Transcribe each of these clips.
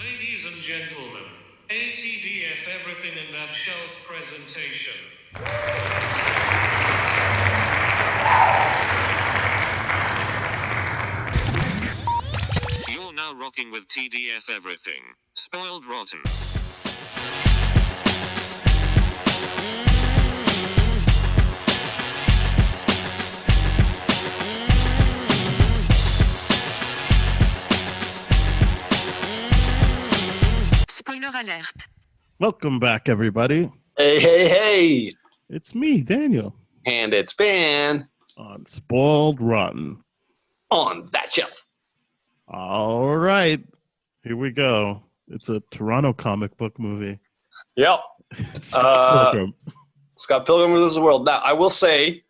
Ladies and gentlemen, ATDF everything in that shelf presentation. You're now rocking with TDF everything. Spoiled rotten. Spoiler alert. Welcome back, everybody. Hey. It's me, Daniel, And it's been on Spoiled Rotten. on that shelf. All right, here we go. It's a Toronto comic book movie. Yep. It's Scott Pilgrim. Scott Pilgrim vs. the World. Now, I will say,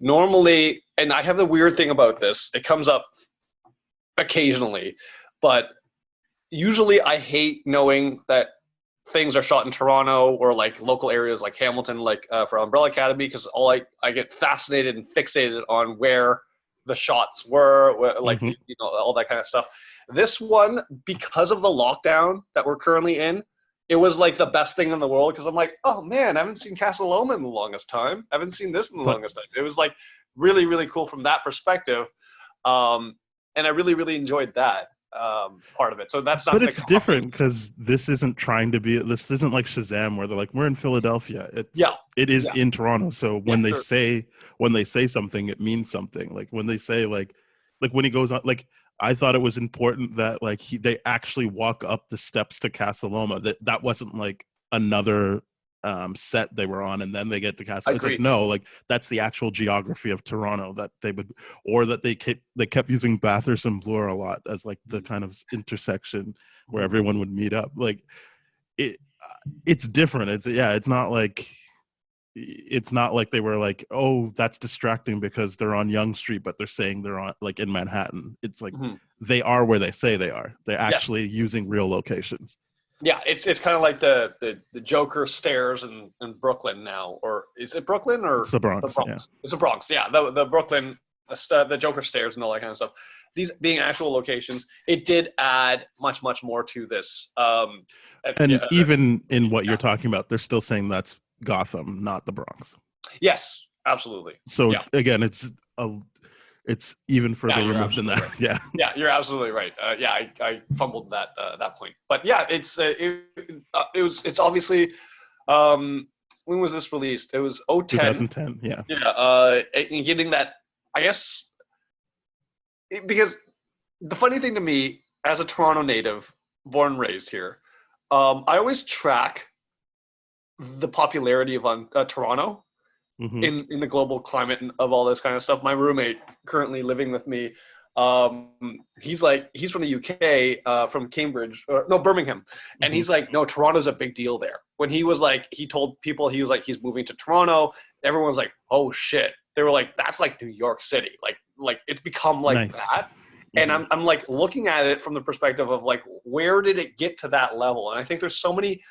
normally, and I have the weird thing about this, it comes up occasionally, but usually I hate knowing that things are shot in Toronto or like local areas like Hamilton, like for Umbrella Academy, because I get fascinated and fixated on where the shots were, like all that kind of stuff. This one, because of the lockdown that we're currently in, it was like the best thing in the world because I'm like, oh man, I haven't seen Casa Loma in the longest time. I haven't seen this in the longest time. It was like really, really cool from that perspective, and I really, really enjoyed that part of it. So that's not. But it's different because this isn't trying to be. This isn't like Shazam where they're like, we're in Philadelphia. It is in Toronto. So when they say something, it means something. Like when they say like when he goes on, like I thought it was important that like they actually walk up the steps to Casa Loma. That wasn't like another set they were on and then they get to Casa. It's like no, like that's the actual geography of Toronto that they would, or that they kept using Bathurst and Bloor a lot as like the kind of intersection where everyone would meet up. Like it's different. It's not like they were like, oh, that's distracting because they're on Yonge Street, but they're saying they're on like in Manhattan. It's like they are where they say they are. They're actually using real locations. Yeah, it's kind of like the Joker stairs in Brooklyn now, or is it Brooklyn or it's the Bronx? Yeah. It's the Bronx. Yeah, the Brooklyn, the Joker stairs and all that kind of stuff. These being actual locations, it did add much more to this. Even in what you're talking about, they're still saying that's Gotham, not the Bronx. Yes, absolutely. So again, it's even further removed than that. Right. Yeah, you're absolutely right. I fumbled that point, but yeah, it's obviously. When was this released? It was 2010. Yeah. And getting that, I guess, because the funny thing to me, as a Toronto native, born and raised here, I always track the popularity of Toronto. In the global climate of all this kind of stuff. My roommate currently living with me, he's from the UK, from Cambridge, Birmingham, and he's like, no, Toronto's a big deal there. When he was like, he told people he was like, he's moving to Toronto. Everyone's like, oh shit. They were like, that's like New York City. Like it's become like that. And I'm like looking at it from the perspective of like, where did it get to that level? And I think there's so many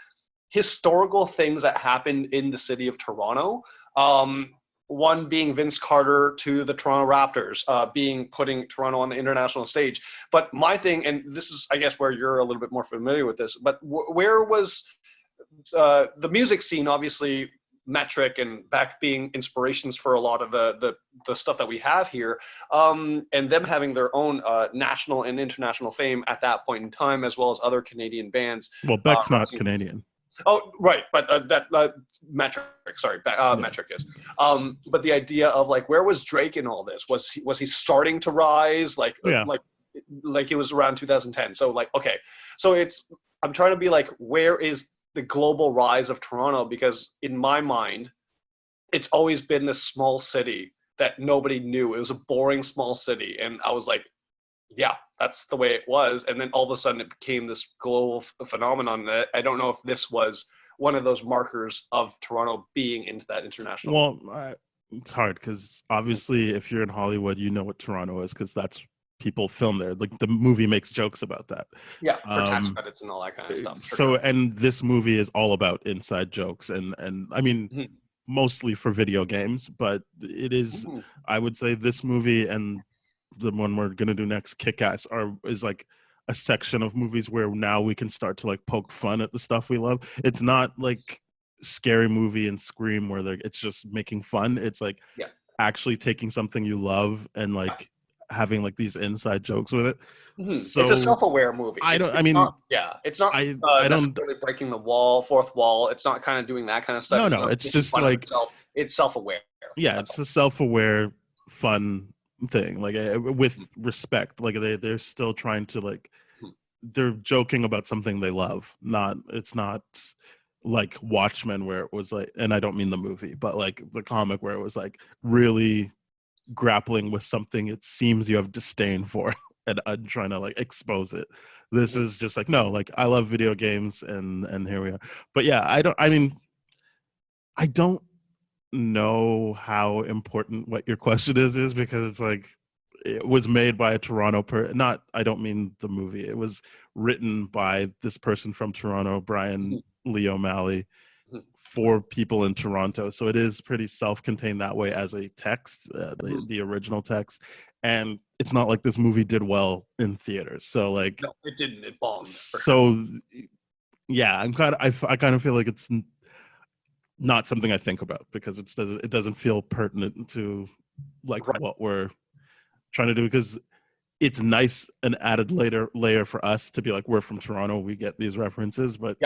historical things that happened in the city of Toronto. One being Vince Carter to the Toronto Raptors, putting Toronto on the international stage. But my thing, and this is, I guess, where you're a little bit more familiar with this, but where was the music scene, obviously, Metric and Beck being inspirations for a lot of the stuff that we have here, and them having their own national and international fame at that point in time, as well as other Canadian bands. Well, Beck's not Canadian. Oh, right, but Metric, sorry, Metric is. But the idea of like, where was Drake in all this? Was he starting to rise? Like it was around 2010. So like, okay, so I'm trying to be like, where is the global rise of Toronto? Because in my mind, it's always been this small city that nobody knew. It was a boring small city, and I was like, yeah, that's the way it was. And then all of a sudden it became this global phenomenon that I don't know if this was one of those markers of Toronto being into that international. Well, it's hard because obviously if you're in Hollywood, you know what Toronto is because that's people film there. Like the movie makes jokes about that. Yeah, for tax credits and all that kind of stuff. So, and this movie is all about inside jokes and I mean, mostly for video games, but it is, I would say this movie and the one we're gonna do next, Kick-Ass, is like a section of movies where now we can start to like poke fun at the stuff we love. It's not like Scary Movie and Scream where it's just making fun. It's like actually taking something you love and like having like these inside jokes with it. So it's a self-aware movie. It's not necessarily breaking the fourth wall. It's not kind of doing that kind of stuff. No, it's just like it's self-aware. Yeah, it's a self-aware, fun thing, like with respect. Like they're still trying to like they're joking about something they love. It's not like Watchmen where it was like, and I don't mean the movie, but like the comic where it was like really grappling with something it seems you have disdain for and I'm trying to like expose it. This is just like, no, like I love video games and here we are. But yeah, I don't know how important what your question is because it's like it was made by a Toronto I don't mean the movie. It was written by this person from Toronto, Brian Lee O'Malley, for people in Toronto. So it is pretty self-contained that way as a text, the original text. And it's not like this movie did well in theaters. So like, no, it didn't. It bombed. So yeah, I kind of feel like it's not something I think about because it doesn't feel pertinent to like what we're trying to do, because it's nice an added layer for us to be like, we're from Toronto, we get these references, but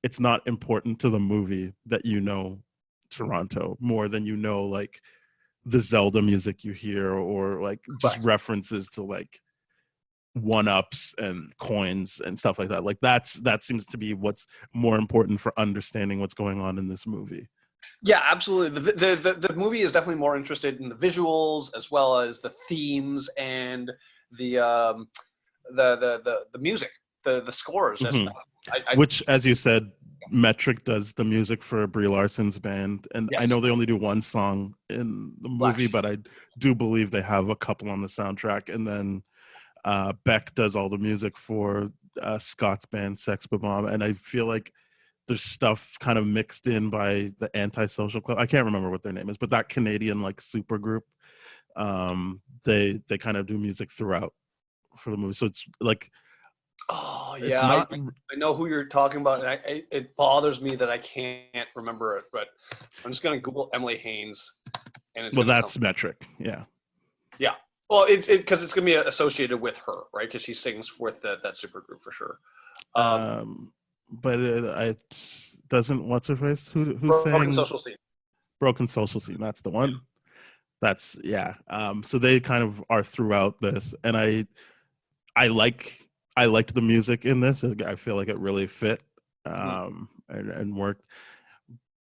it's not important to the movie that you know Toronto more than you know like the Zelda music you hear or like just references to like one-ups and coins and stuff like that. Like that seems to be what's more important for understanding what's going on in this movie. Yeah, absolutely. The movie is definitely more interested in the visuals as well as the themes and the music, the scores. Mm-hmm. Which, as you said, Metric does the music for Brie Larson's band, and I know they only do one song in the movie, but I do believe they have a couple on the soundtrack. And then Beck does all the music for Scott's band Sex Bomb, and I feel like there's stuff kind of mixed in by the Antisocial Club. I can't remember what their name is, but that Canadian like super group, they kind of do music throughout for the movie. So it's like, oh yeah, I know who you're talking about, and it bothers me that I can't remember it, but I'm just gonna Google Emily Haynes, and that's Metric, yeah. Well, it's because it's gonna be associated with her, right? Because she sings with that super group for sure. But it doesn't. What's her face? Who's saying Broken Social Scene? Broken Social Scene. That's the one. That's so they kind of are throughout this, and I liked the music in this. I feel like it really fit and worked.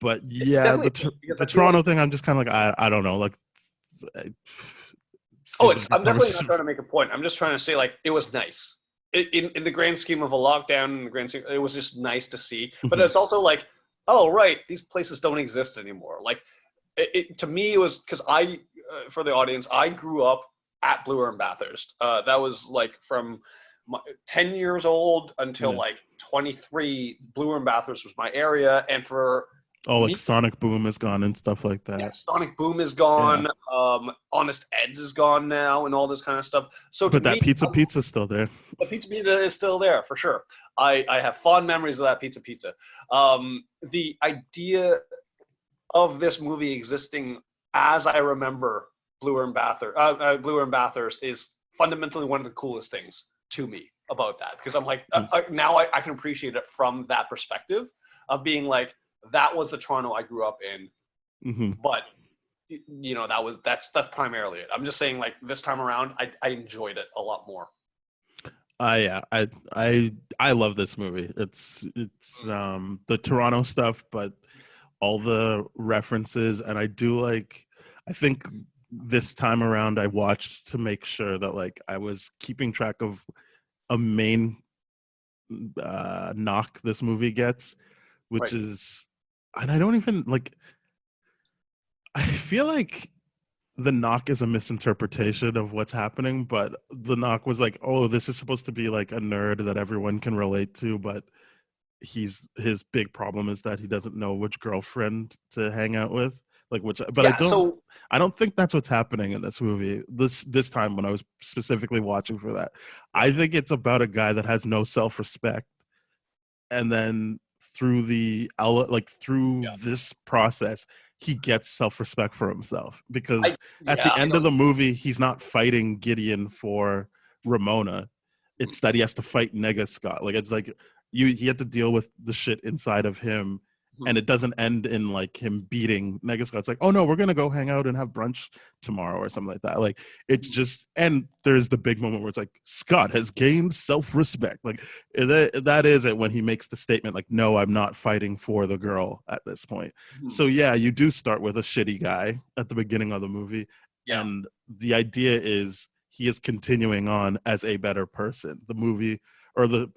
But yeah, the Toronto thing, I'm just kind of like I don't know. Like, I'm definitely not trying to make a point. I'm just trying to say like it was nice. In the grand scheme of a lockdown, it was just nice to see. But it's also like, oh right, these places don't exist anymore. Like, to me, it was because for the audience, I grew up at Bloor and Bathurst. That was like from 10 years old until like 23. Bloor and Bathurst was my area, and for Sonic Boom is gone and stuff like that. Yeah, Sonic Boom is gone. Yeah. Honest Ed's is gone now, and all this kind of stuff. So, but that pizza's still there. The pizza is still there for sure. I have fond memories of that pizza. The idea of this movie existing as I remember Bloor and Bathurst is fundamentally one of the coolest things to me about that, because I'm like now I can appreciate it from that perspective of being like, that was the Toronto I grew up in, but you know that's primarily it. I'm just saying, like, this time around, I enjoyed it a lot more. Yeah, I love this movie. It's the Toronto stuff, but all the references, and I think this time around I watched to make sure that like I was keeping track of a main knock this movie gets, which is. And I don't even like. I feel like the knock is a misinterpretation of what's happening, but the knock was like, oh, this is supposed to be like a nerd that everyone can relate to, but his big problem is that he doesn't know which girlfriend to hang out with. Like but I don't think that's what's happening in this movie. This time when I was specifically watching for that, I think it's about a guy that has no self-respect, and then through this process, he gets self-respect for himself, because at the end of the movie, he's not fighting Gideon for Ramona. It's that he has to fight Nega Scott. Like, it's like he had to deal with the shit inside of him, and it doesn't end in like him beating Nega Scott. It's like, oh no, we're gonna go hang out and have brunch tomorrow or something like that. Like, it's just, and there's the big moment where it's like, Scott has gained self-respect. Like, that is it, when he makes the statement like, no, I'm not fighting for the girl at this point. So yeah, you do start with a shitty guy at the beginning of the movie, and the idea is he is continuing on as a better person. The movie, or the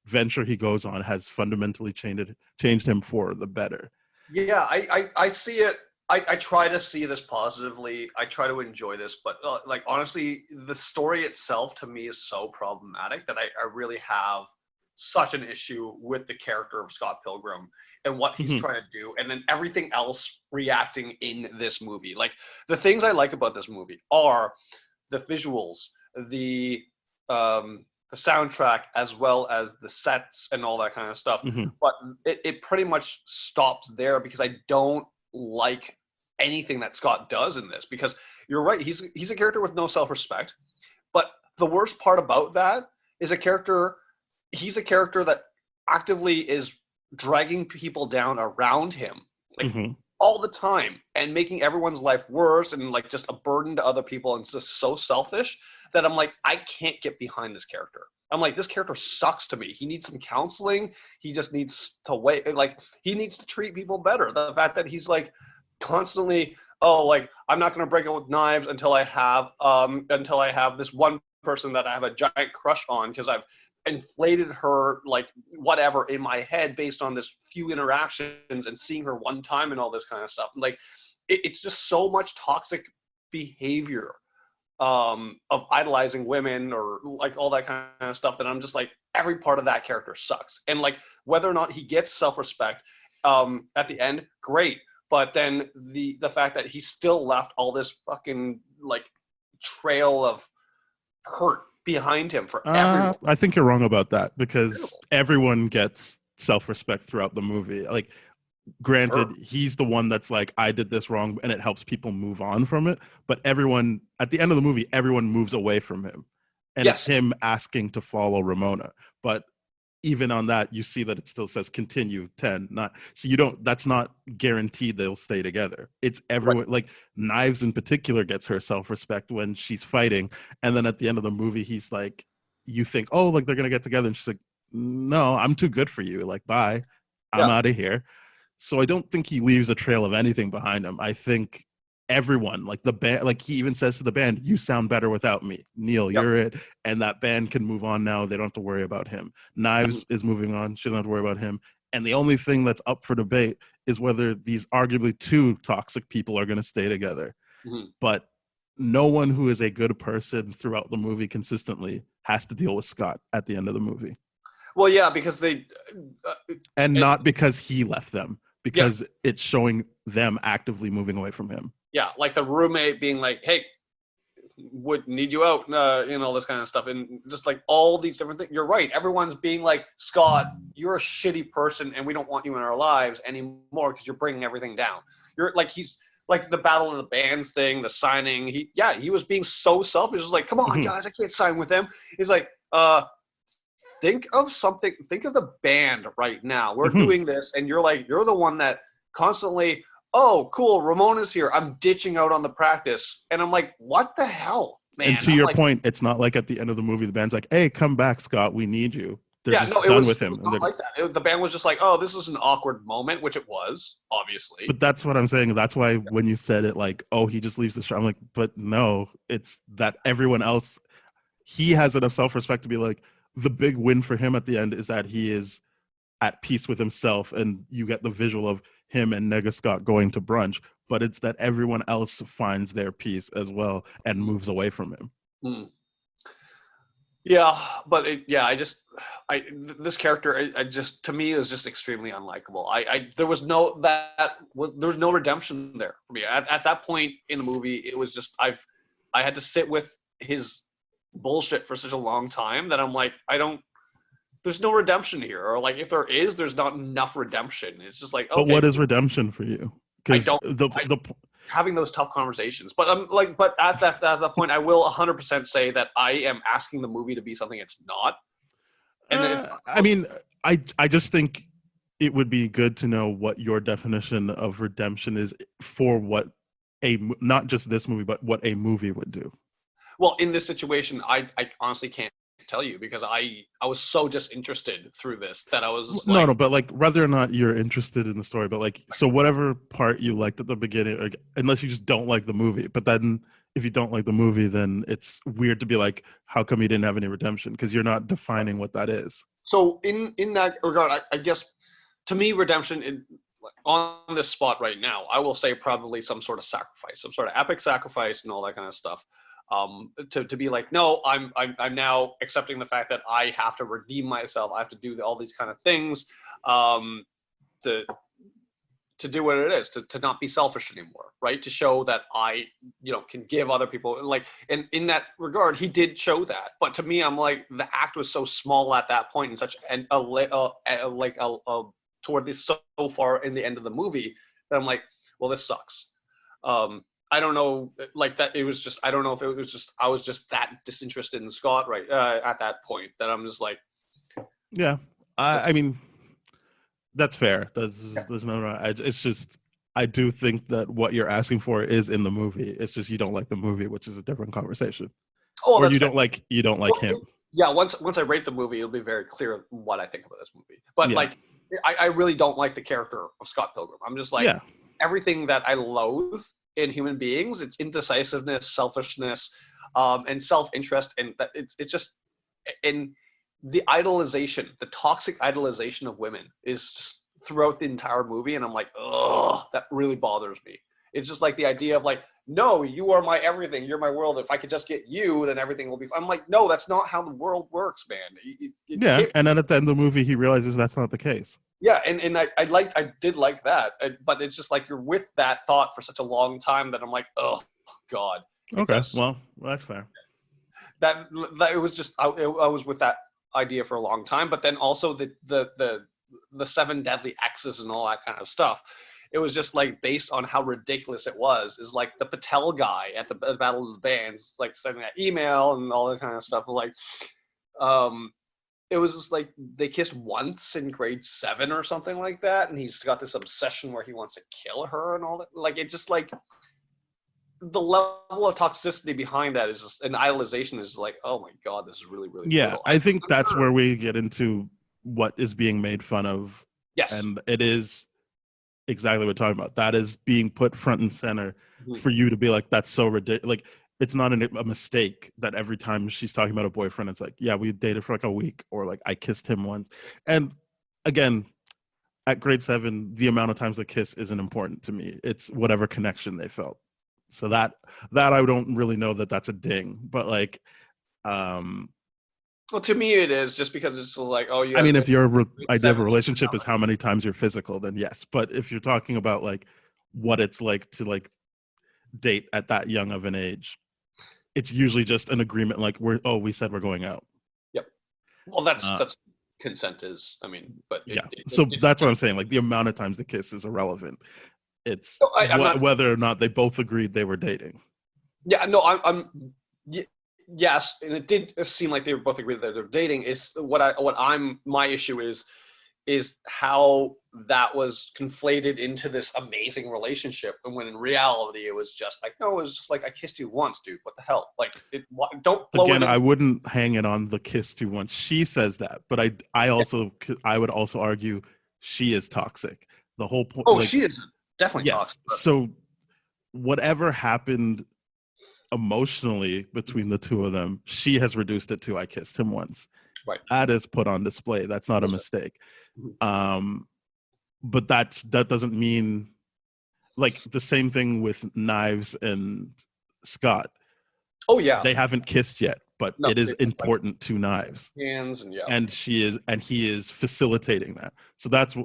adventure he goes on, has fundamentally changed him for the better. Yeah, I see it. I try to see this positively. I try to enjoy this, but like, honestly, the story itself to me is so problematic that I really have such an issue with the character of Scott Pilgrim and what he's trying to do, and then everything else reacting in this movie. Like, the things I like about this movie are the visuals, the soundtrack, as well as the sets and all that kind of stuff. But it pretty much stops there, because I don't like anything that Scott does in this, because you're right, he's a character with no self-respect. But the worst part about that is he's a character that actively is dragging people down around him, like, all the time, and making everyone's life worse, and like just a burden to other people, and it's just so selfish that I'm like, I can't get behind this character. I'm like, this character sucks to me. He needs some counseling. He just needs to wait. Like, he needs to treat people better. The fact that he's like constantly, oh, like, I'm not going to break out with knives until I have this one person that I have a giant crush on, because I've inflated her, like, whatever, in my head based on this few interactions and seeing her one time and all this kind of stuff. Like, it's just so much toxic behavior of idolizing women, or like all that kind of stuff, that I'm just like, every part of that character sucks. And like, whether or not he gets self-respect at the end, great, but then the fact that he still left all this fucking like trail of hurt behind him for everyone. I think you're wrong about that, because everyone gets self-respect throughout the movie. Like, granted, he's the one that's like, I did this wrong, and it helps people move on from it. But everyone, at the end of the movie, everyone moves away from him. And it's him asking to follow Ramona. But even on that, you see that it still says continue 10. That's not guaranteed they'll stay together. It's everyone, like, Knives in particular gets her self-respect when she's fighting. And then at the end of the movie, he's like, you think, oh, like, they're going to get together. And she's like, no, I'm too good for you. Like, bye. I'm out of here. So I don't think he leaves a trail of anything behind him. I think everyone, like the band, like he even says to the band, you sound better without me. Neil, you're it. And that band can move on now. They don't have to worry about him. Knives is moving on. She doesn't have to worry about him. And the only thing that's up for debate is whether these arguably two toxic people are going to stay together. But no one who is a good person throughout the movie consistently has to deal with Scott at the end of the movie. Well, yeah, because they... not because he left them. Because it's showing them actively moving away from him. Yeah, like the roommate being like, hey, would need you out, all this kind of stuff. And just like all these different things. You're right. Everyone's being like, Scott, you're a shitty person, and we don't want you in our lives anymore because you're bringing everything down. You're like, he's like the Battle of the Bands thing, the signing. He was being so selfish. He was like, come on, guys, I can't sign with them. He's like, think of the band right now. We're doing this, and you're the one that constantly, oh, cool, Ramona's here, I'm ditching out on the practice. And I'm like, what the hell, man? And to your point, it's not like at the end of the movie, the band's like, hey, come back, Scott, we need you. They're just done with him. It was not like that. The band was just like, oh, this is an awkward moment, which it was, obviously. But that's what I'm saying. That's why when you said it, like, oh, he just leaves the show, I'm like, but no, it's that everyone else, he has enough self-respect to be like, the big win for him at the end is that he is at peace with himself, and you get the visual of him and Nega Scott going to brunch, but it's that everyone else finds their peace as well and moves away from him. Yeah, but this character, I just, to me, is just extremely unlikable. There was no redemption there for me at that point in the movie. It was just I had to sit with his bullshit for such a long time that I'm like, there's no redemption here, or like if there is, there's not enough redemption. It's just like, okay, but what is redemption for you? Because having those tough conversations. But I'm like, but at that point, I will 100% say that I am asking the movie to be something it's not. And I mean, I just think it would be good to know what your definition of redemption is for what not just this movie, but what a movie would do. Well, in this situation, I honestly can't tell you, because I was so disinterested through this that I was just no, but like whether or not you're interested in the story, but like, so whatever part you liked at the beginning, like, unless you just don't like the movie, but then if you don't like the movie, then it's weird to be like, how come you didn't have any redemption? Because you're not defining what that is. So in that regard, I guess to me, redemption on this spot right now, I will say probably some sort of sacrifice, some sort of epic sacrifice and all that kind of stuff. To be like, no, I'm now accepting the fact that I have to redeem myself. I have to do all these kind of things to do what it is, to not be selfish anymore, right? To show that I, can give other people, like, and in that regard, he did show that. But to me, I'm like, the act was so small at that point, and such toward this so far in the end of the movie, that I'm like, well, this sucks. I don't know, like that. It was just, I don't know if it was just, I was just that disinterested in Scott right at that point that I'm just like, yeah, I mean, that's fair. There's no, it's just, I do think that what you're asking for is in the movie. It's just you don't like the movie, which is a different conversation. Oh, or you don't like him. Yeah, once I rate the movie, it'll be very clear what I think about this movie. But like, I really don't like the character of Scott Pilgrim. I'm just like, everything that I loathe in human beings, it's indecisiveness, selfishness, and self-interest, and that it's just, and the idolization, the toxic idolization of women is just throughout the entire movie, and I'm like, ugh, that really bothers me. It's just like the idea of like, no, you are my everything, you're my world. If I could just get you, then everything will be fine. I'm like, no, that's not how the world works, man. And then at the end of the movie, he realizes that's not the case. Yeah, and I did like that, but it's just like you're with that thought for such a long time that I'm like, oh God. Okay, well, that's fair. That it was just I was with that idea for a long time, but then also the 7 deadly X's and all that kind of stuff. It was just like based on how ridiculous it was. Is like the Patel guy at the Battle of the Bands, like sending that email and all that kind of stuff. Like, it was just like they kissed once in grade 7 or something like that, and he's got this obsession where he wants to kill her and all that. Like, it just like the level of toxicity behind that is just an idolization is like, oh my God, this is really, really brutal. I think that's where we get into what is being made fun of. Yes. And it is exactly what we're talking about. That is being put front and center for you to be like, that's so ridiculous. Like, it's not a mistake that every time she's talking about a boyfriend, it's like, yeah, we dated for like a week, or like I kissed him once. And again, at grade 7, the amount of times the kiss isn't important to me. It's whatever connection they felt. So that I don't really know that that's a ding, but like, well, to me it is, just because it's like, oh, yeah. I mean, if your idea of a relationship is how many times you're physical, then yes. But if you're talking about like what it's like to like date at that young of an age, it's usually just an agreement, like we said we're going out. Yep. Well, that's consent is. I mean, but that's what I'm saying. Like, the amount of times the kiss is irrelevant. It's whether or not they both agreed they were dating. Yeah, no, yes, and it did seem like they were both agreed that they're dating. Is my issue is how that was conflated into this amazing relationship, and when in reality it was just like, no, it was just like, I kissed you once, dude. What the hell? Like, don't blow again. I wouldn't hang it on the kissed you once. She says that, but I would also argue she is toxic. The whole point. Oh, like, she is definitely toxic. So whatever happened emotionally between the two of them, she has reduced it to, I kissed him once. Right. That is put on display. That's not a mistake. But that doesn't mean, like, the same thing with Knives and Scott. Oh yeah. They haven't kissed yet. but No, it is it's important to Knives. Hands and And he is facilitating that. So that's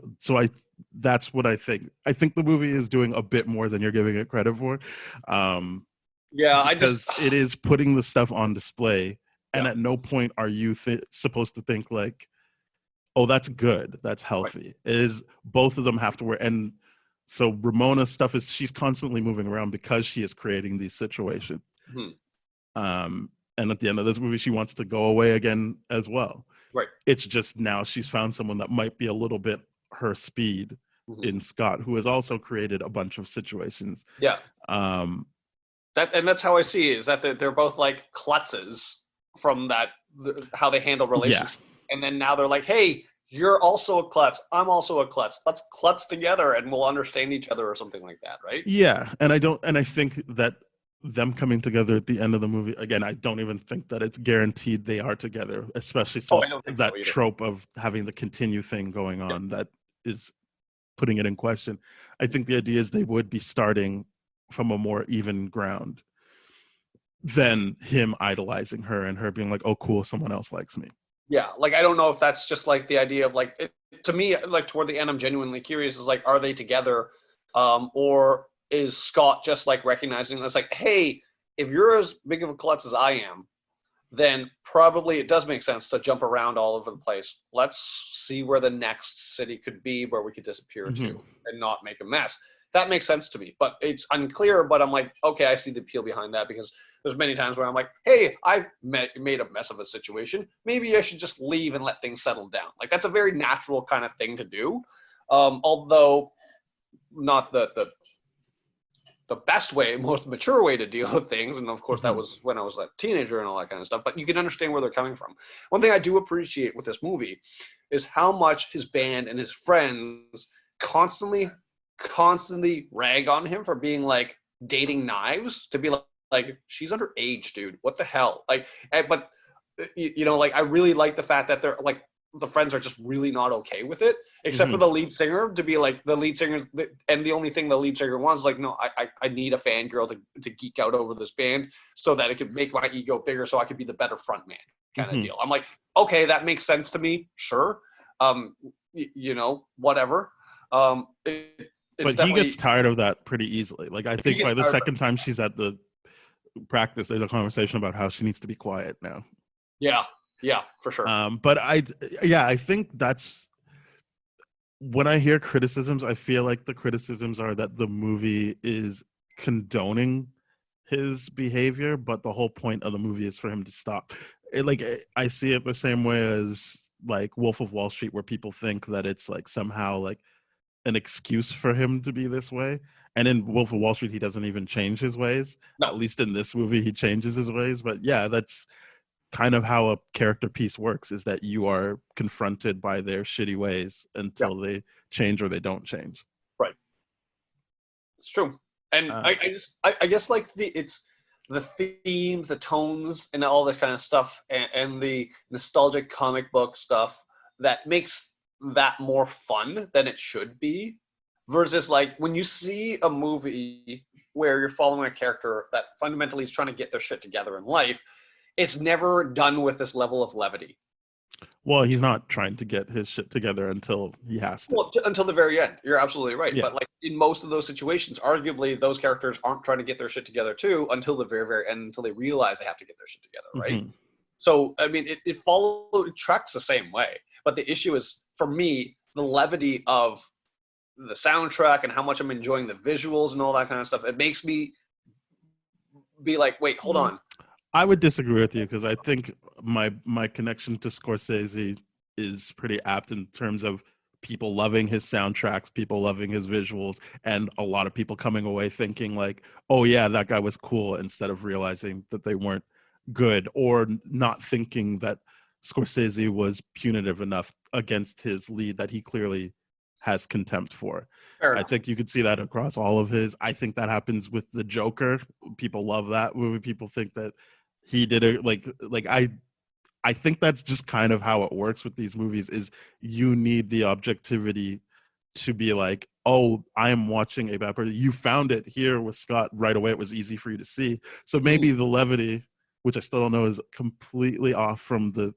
what I think. I think the movie is doing a bit more than you're giving it credit for. Because it is putting the stuff on display, and at no point are you supposed to think like, oh, that's good, that's healthy. It is both of them have to work. And so Ramona's stuff is she's constantly moving around because she is creating these situations. And at the end of this movie, she wants to go away again as well. Right. It's just now she's found someone that might be a little bit her speed in Scott, who has also created a bunch of situations. Yeah. That's how I see it, is that they're both like klutzes from that, how they handle relationships. Yeah. And then now they're like, hey, you're also a klutz. I'm also a klutz. Let's klutz together and we'll understand each other or something like that, right? Yeah. And I think that them coming together at the end of the movie, again, I don't even think that it's guaranteed they are together, especially since that trope of having the continue thing going on that is putting it in question. I think the idea is they would be starting from a more even ground than him idolizing her and her being like, oh, cool, someone else likes me. Yeah, like, I don't know if that's just like the idea of like, to me, like toward the end, I'm genuinely curious, is like, are they together? Or is Scott just like recognizing that's like, hey, if you're as big of a klutz as I am, then probably it does make sense to jump around all over the place. Let's see where the next city could be where we could disappear to and not make a mess. That makes sense to me, but it's unclear. But I'm like, okay, I see the appeal behind that, because there's many times where I'm like, hey, I've made a mess of a situation. Maybe I should just leave and let things settle down. Like, that's a very natural kind of thing to do. Although not the best way, most mature way to deal with things. And of course, that was when I was a teenager and all that kind of stuff. But you can understand where they're coming from. One thing I do appreciate with this movie is how much his band and his friends constantly rag on him for being like dating Knives, to be like she's underage, dude. What the hell? Like, but you know, like, I really like the fact that they're like, the friends are just really not okay with it, except for the lead singer to be like, the lead singer, and the only thing the lead singer wants is like, no, I need a fangirl to geek out over this band so that it could make my ego bigger so I could be the better front man kind of deal. I'm like, okay, that makes sense to me. Sure. You know, whatever. But he gets tired of that pretty easily. Like, I think by the second time she's at the practice, there's a conversation about how she needs to be quiet now. Yeah, for sure. But I think that's when I hear criticisms, I feel like the criticisms are that the movie is condoning his behavior, but the whole point of the movie is for him to stop. I see it the same way as like Wolf of Wall Street, where people think that it's like somehow like an excuse for him to be this way. And in Wolf of Wall Street, he doesn't even change his ways. No. At least in this movie, he changes his ways. But yeah, that's kind of how a character piece works, is that you are confronted by their shitty ways until they change or they don't change. Right. It's true. And I guess like it's the themes, the tones, and all this kind of stuff, and the nostalgic comic book stuff that makes that more fun than it should be, versus like when you see a movie where you're following a character that fundamentally is trying to get their shit together in life, it's never done with this level of levity. Well, he's not trying to get his shit together until he has to. Well, until the very end. You're absolutely right. Yeah. But like in most of those situations, arguably those characters aren't trying to get their shit together too until the very, very end, until they realize they have to get their shit together, right? So, I mean, it tracks the same way. But the issue is, for me, the levity of the soundtrack and how much I'm enjoying the visuals and all that kind of stuff. It makes me be like, wait, hold on. I would disagree with you, because I think my connection to Scorsese is pretty apt in terms of people loving his soundtracks, people loving his visuals, and a lot of people coming away thinking like, oh yeah, that guy was cool, instead of realizing that they weren't good, or not thinking that Scorsese was punitive enough against his lead that he clearly has contempt for. I think you could see that across all of his. I think that happens with The Joker. People love that movie. People think that he did it like I think that's just kind of how it works with these movies, is you need the objectivity to be like, oh, I am watching a bad person. You found it here with Scott right away. It was easy for you to see. So maybe the levity which I still don't know is completely off from the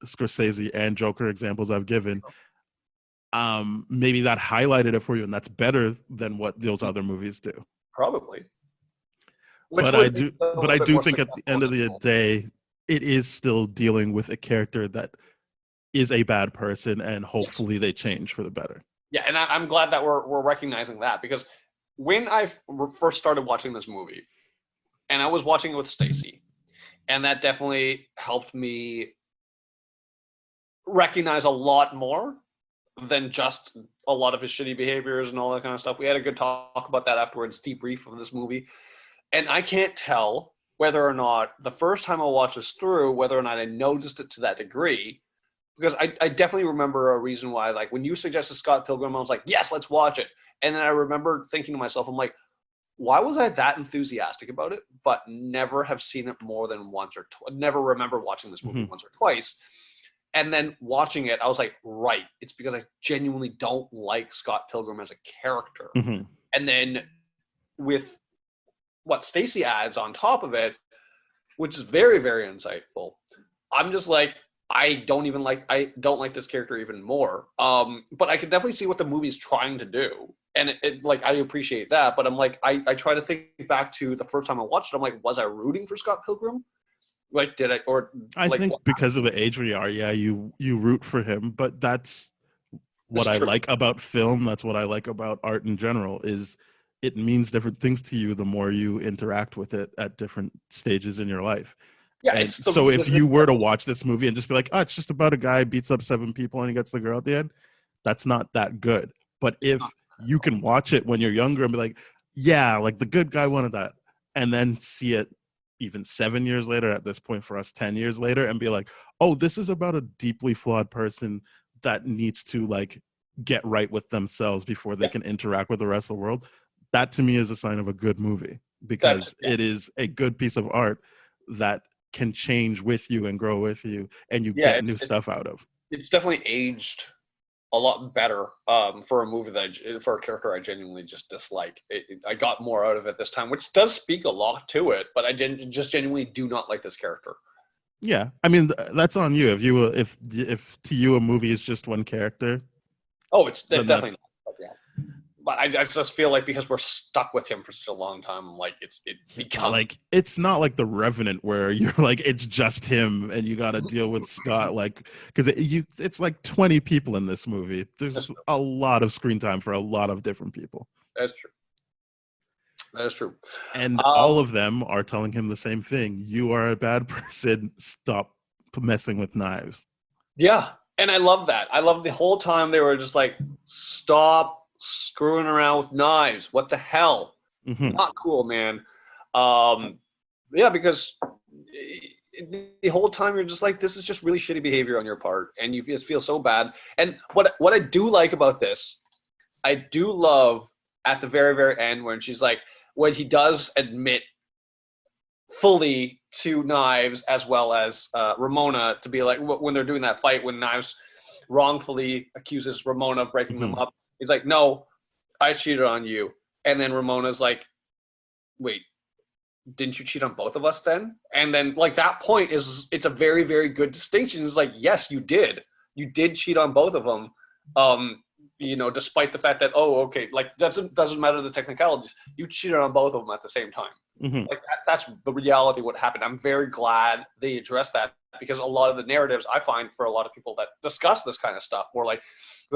Scorsese and Joker examples I've given, maybe that highlighted it for you, and that's better than what those other movies do. Probably. But I do think at the end of the day, it is still dealing with a character that is a bad person, and hopefully they change for the better. Yeah, and I'm glad that we're recognizing that, because when I first started watching this movie, and I was watching it with Stacy, and that definitely helped me recognize a lot more than just a lot of his shitty behaviors and all that kind of stuff. We had a good talk about that afterwards, debrief of this movie. And I can't tell whether or not the first time I watched this through, whether or not I noticed it to that degree, because I definitely remember a reason why, like when you suggested Scott Pilgrim, I was like, yes, let's watch it. And then I remember thinking to myself, I'm like, why was I that enthusiastic about it, but never have seen it more than once or twice? Never remember watching this movie once or twice. And then watching it, I was like, right, it's because I genuinely don't like Scott Pilgrim as a character. And then with what Stacy adds on top of it, which is very, very insightful, I'm just like, I don't like this character even more. But I can definitely see what the movie's trying to do. And like, I appreciate that. But I'm like, I try to think back to the first time I watched it. I'm like, was I rooting for Scott Pilgrim? Like, did I, or I like, think because of the age we are, yeah, you root for him, but that's what I like about film. That's what I like about art in general, is it means different things to you the more you interact with it at different stages in your life. Yeah, and so if you were to watch this movie and just be like, oh, it's just about a guy beats up 7 people and he gets the girl at the end, that's not that good. But if you can watch it when you're younger and be like, yeah, like the good guy wanted that, and then see it even 7 years later, at this point for us 10 years later, and be like, oh, this is about a deeply flawed person that needs to like get right with themselves before they can interact with the rest of the world. That to me is a sign of a good movie, because it is a good piece of art that can change with you and grow with you, and you get new stuff out of. It's definitely aged a lot better for a movie for a character I genuinely just dislike. I got more out of it this time, which does speak a lot to it, but I just genuinely do not like this character. Yeah, I mean, that's on you. If to you a movie is just one character, it's definitely not. But I just feel like because we're stuck with him for such a long time, like it becomes like, it's not like The Revenant where you're like, it's just him and you got to deal with Scott, like, because it's like 20 people in this movie. There's a lot of screen time for a lot of different people. That's true. That is true. And all of them are telling him the same thing. You are a bad person. Stop messing with knives. Yeah. And I love that. I love the whole time they were just like, stop screwing around with knives. What the hell? Not cool, man. Because the whole time you're just like, this is just really shitty behavior on your part, and you just feel so bad. And what I do like about this, I do love at the very, very end when she's like, when he does admit fully to Knives as well as Ramona, to be like, when they're doing that fight, when Knives wrongfully accuses Ramona of breaking them up, he's like, no, I cheated on you. And then Ramona's like, wait, didn't you cheat on both of us then? And then like that point it's a very, very good distinction. It's like, yes, you did. You did cheat on both of them. Despite the fact that, like doesn't matter the technicalities. You cheated on both of them at the same time. Like that's the reality of what happened. I'm very glad they addressed that, because a lot of the narratives I find for a lot of people that discuss this kind of stuff, they're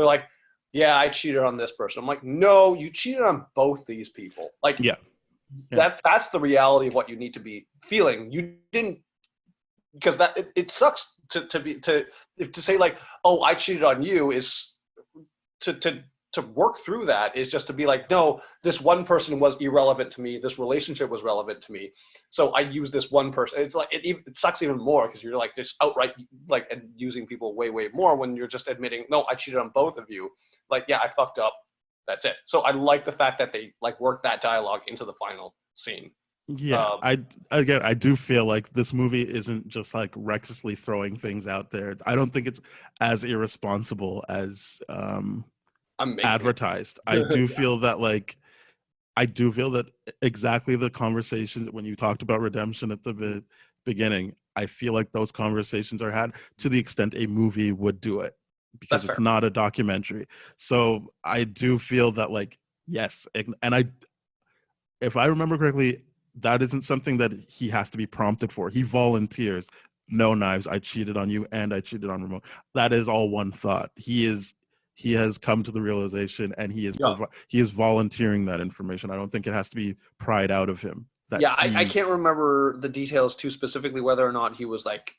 like, yeah, I cheated on this person. I'm like, no, you cheated on both these people. Like, that's the reality of what you need to be feeling. You didn't, because it sucks to say like, oh, I cheated on you, is to work through that is just to be like, no, this one person was irrelevant to me. This relationship was relevant to me. So I use this one person. It's like, it sucks even more, because you're like just outright like and using people way, way more when you're just admitting, no, I cheated on both of you. Like, yeah, I fucked up. That's it. So I like the fact that they like worked that dialogue into the final scene. Yeah, I do feel like this movie isn't just like recklessly throwing things out there. I don't think it's as irresponsible as advertised. I do feel that like I do feel that exactly the conversations when you talked about redemption at the beginning, I feel like those conversations are had to the extent a movie would do it, because That's it's fair. not a documentary. So I do feel that, like, yes, and if I remember correctly, that isn't something that he has to be prompted for. He volunteers. No knives. I cheated on you, and I cheated on Ramon. That is all one thought. He has come to the realization, and he is volunteering that information. I don't think it has to be pried out of him. I can't remember the details too specifically whether or not he was like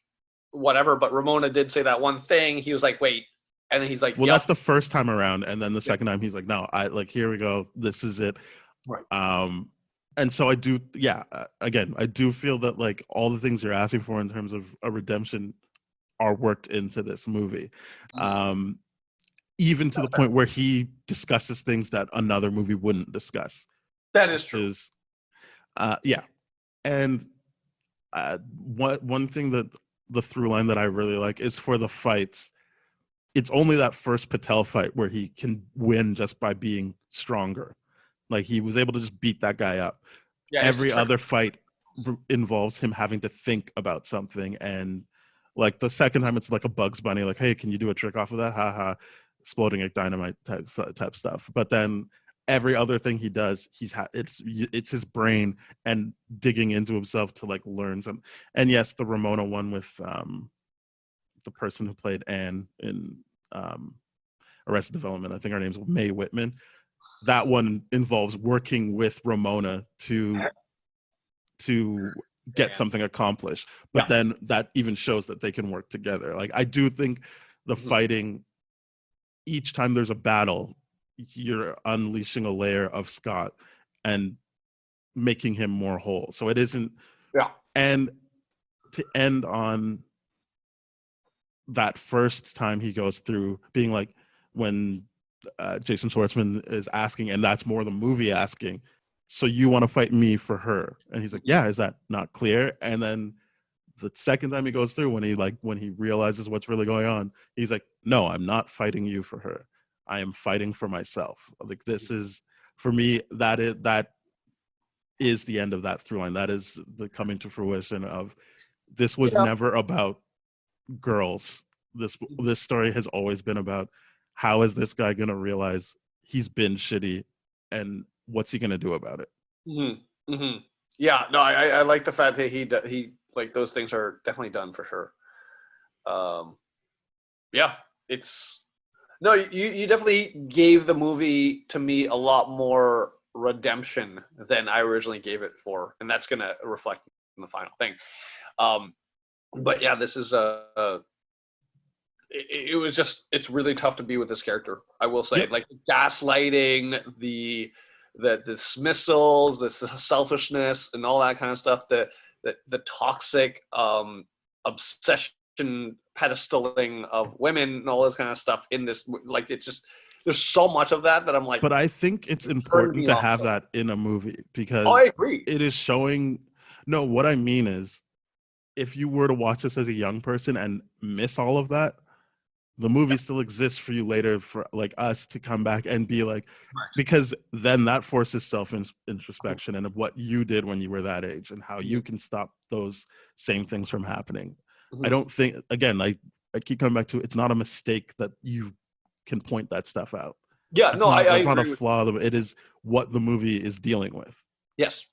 whatever, but Ramona did say that one thing. He was like, wait, and then he's like, well, that's the first time around, and then the second time he's like, no, I like, here we go. This is it. Right. And so I do, again, I do feel that, like, all the things you're asking for in terms of a redemption are worked into this movie. Even to the point where he discusses things that another movie wouldn't discuss. That is true. And one thing that the through line that I really like is for the fights. It's only that first Patel fight where he can win just by being stronger. Like, he was able to just beat that guy up. Yeah, every other fight involves him having to think about something. And, like, the second time it's like a Bugs Bunny, like, hey, can you do a trick off of that? Ha ha. Exploding like dynamite type stuff. But then every other thing he does, it's his brain and digging into himself to, like, learn some. And yes, the Ramona one with the person who played Anne in Arrested Development, I think her name's Mae Whitman. That one involves working with Ramona to get something accomplished. But then that even shows that they can work together. Like, I do think the fighting, each time there's a battle, you're unleashing a layer of Scott and making him more whole. So it isn't. Yeah. And to end on that first time he goes through, being like, when Jason Schwartzman is asking, and that's more the movie asking, so you want to fight me for her? And he's like, yeah, is that not clear? And then the second time he goes through, when he realizes what's really going on, he's like, no, I'm not fighting you for her. I am fighting for myself. Like, this is, for me, that is the end of that through line. That is the coming to fruition of, this was never about girls. This story has always been about, how is this guy gonna realize he's been shitty, and what's he gonna do about it? Mm-hmm. Mm-hmm. Yeah, no, I like the fact that he like, those things are definitely done for sure. It's no, you definitely gave the movie to me a lot more redemption than I originally gave it for, and that's gonna reflect in the final thing. But yeah, this is it was just, it's really tough to be with this character, I will say. Like, the gaslighting, the dismissals, the selfishness, and all that kind of stuff, the toxic obsession, pedestaling of women, and all this kind of stuff in this. Like, it's just, there's so much of that I'm like. But I think it's important to have that in a movie, because I agree. It is showing. No, what I mean is, if you were to watch this as a young person and miss all of that, the movie still exists for you later, for like us to come back and be like, because then that forces self-introspection and of what you did when you were that age, and how you can stop those same things from happening. I don't think, again, I keep coming back to, it's not a mistake that you can point that stuff out. Yeah, that's that's not a flaw. It is what the movie is dealing with. Yes.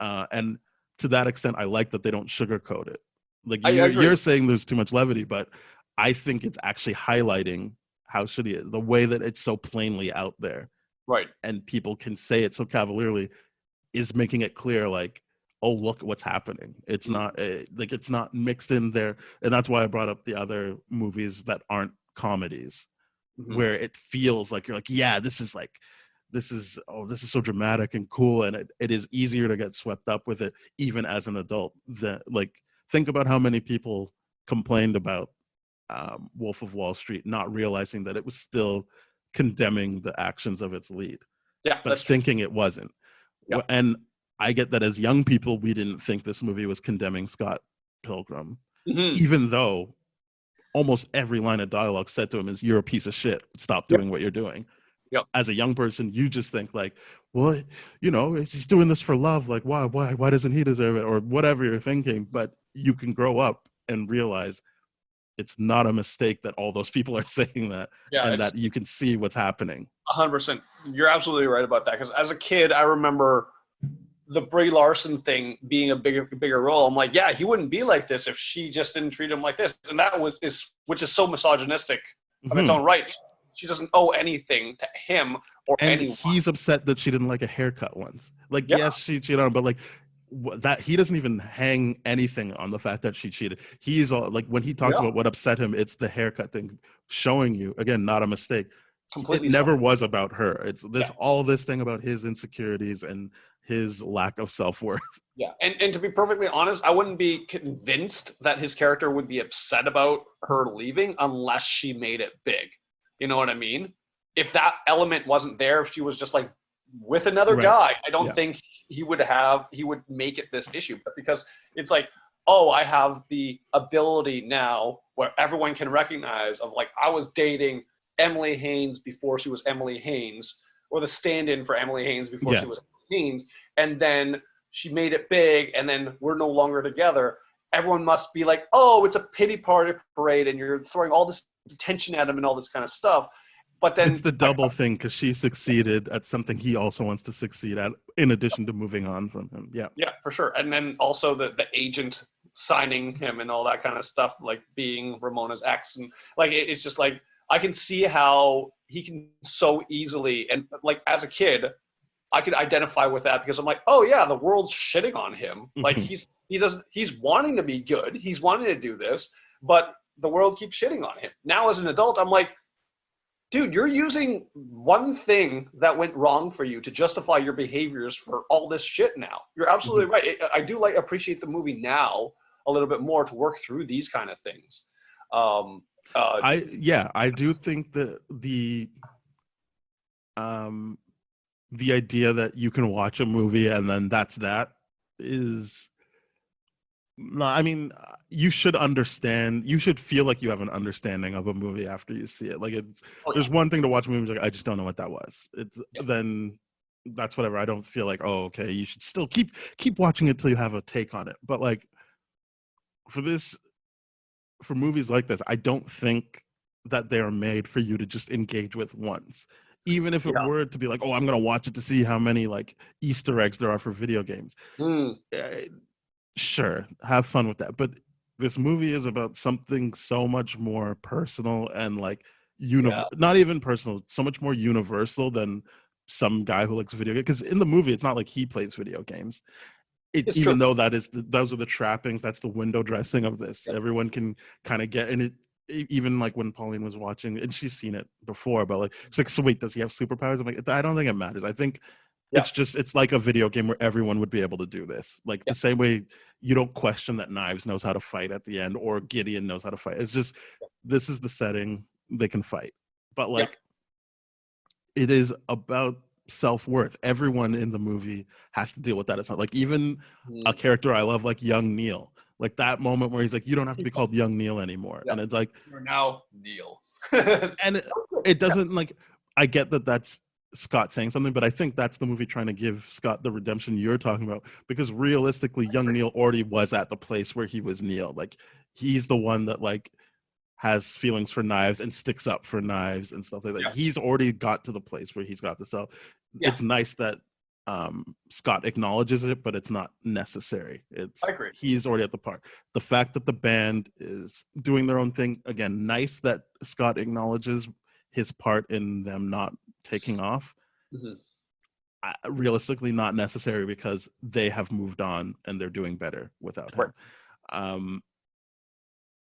And to that extent, I like that they don't sugarcoat it. Like, you're saying there's too much levity, but I think it's actually highlighting how shitty it is, the way that it's so plainly out there. Right. And people can say it so cavalierly, is making it clear, like, oh, look what's happening. It's not like, it's not mixed in there. And that's why I brought up the other movies that aren't comedies, where it feels like, you're like, yeah, this is so dramatic and cool. And it is easier to get swept up with it, even as an adult. Like, think about how many people complained about Wolf of Wall Street, not realizing that it was still condemning the actions of its lead, but thinking it wasn't. And I get that as young people, we didn't think this movie was condemning Scott Pilgrim, even though almost every line of dialogue said to him is, you're a piece of shit, stop doing what you're doing. As a young person, you just think, like, well, he's doing this for love. Like, why doesn't he deserve it? Or whatever you're thinking. But you can grow up and realize it's not a mistake that all those people are saying that, and that you can see what's happening. 100%. You're absolutely right about that. Because as a kid, I remember the Brie Larson thing being a bigger role. I'm like, yeah, he wouldn't be like this if she just didn't treat him like this. And that which is so misogynistic of its own right. She doesn't owe anything to him or anyone. And he's upset that she didn't like a haircut once. Like, yes, she cheated on him, but like that, he doesn't even hang anything on the fact that she cheated. He's all like, when he talks about what upset him, it's the haircut thing, showing you again, not a mistake. Completely, it never was about her. It's this all this thing about his insecurities and his lack of self-worth. Yeah, and to be perfectly honest, I wouldn't be convinced that his character would be upset about her leaving unless she made it big. You know what I mean? If that element wasn't there, if she was just like with another guy, I don't think he would make it this issue. But because it's like, oh, I have the ability now where everyone can recognize of like, I was dating Emily Haynes before she was Emily Haynes, or the stand-in for Emily Haynes before she was Emily Haynes, and then she made it big, and then we're no longer together. Everyone must be like, oh, it's a pity parade, and you're throwing all this attention at him and all this kind of stuff. But then it's the double thing, because she succeeded at something he also wants to succeed at, in addition to moving on from him. Yeah, for sure. And then also the agent signing him and all that kind of stuff, like being Ramona's ex, and like it's just like, I can see how he can so easily, and like as a kid, I could identify with that, because I'm like, oh yeah, the world's shitting on him. Like he's wanting to be good, he's wanting to do this, but the world keeps shitting on him. Now as an adult, I'm like, dude, you're using one thing that went wrong for you to justify your behaviors for all this shit now. You're absolutely right. I do appreciate the movie now a little bit more to work through these kind of things. I do think that the idea that you can watch a movie and then that's that is no, I mean, you should understand, you should feel like you have an understanding of a movie after you see it. Like there's one thing to watch a movie like, I just don't know what that was. Then that's whatever. I don't feel like, oh, okay, you should still keep watching it till you have a take on it. But like for movies like this, I don't think that they are made for you to just engage with once. Even if it were to be like, oh, I'm going to watch it to see how many like Easter eggs there are for video games. Sure, have fun with that. But this movie is about something so much more personal and like not even personal, so much more universal than some guy who likes video games. Because in the movie, it's not like he plays video games. Even though those are the trappings, that's the window dressing of this. Everyone can kind of get in it. Even like when Pauline was watching, and she's seen it before, but like she's like, so wait, does he have superpowers? I'm like, I don't think it matters. I think it's like a video game where everyone would be able to do this. Like the same way you don't question that Knives knows how to fight at the end, or Gideon knows how to fight. It's just this is the setting, they can fight. But like it is about self-worth. Everyone in the movie has to deal with that. It's not like even a character I love, like young Neil. Like that moment where he's like, you don't have to be called young Neil anymore. And it's like, you're now Neil. And it doesn't like, I get that that's Scott saying something, but I think that's the movie trying to give Scott the redemption you're talking about, because realistically, young Neil already was at the place where he was Neil. Like he's the one that like has feelings for Knives and sticks up for Knives and stuff like that. He's already got to the place where he's got to sell. It's nice that Scott acknowledges it, but it's not necessary. I agree. He's already at the part. The fact that the band is doing their own thing, again, nice that Scott acknowledges his part in them not taking off. Realistically, not necessary, because they have moved on and they're doing better without him.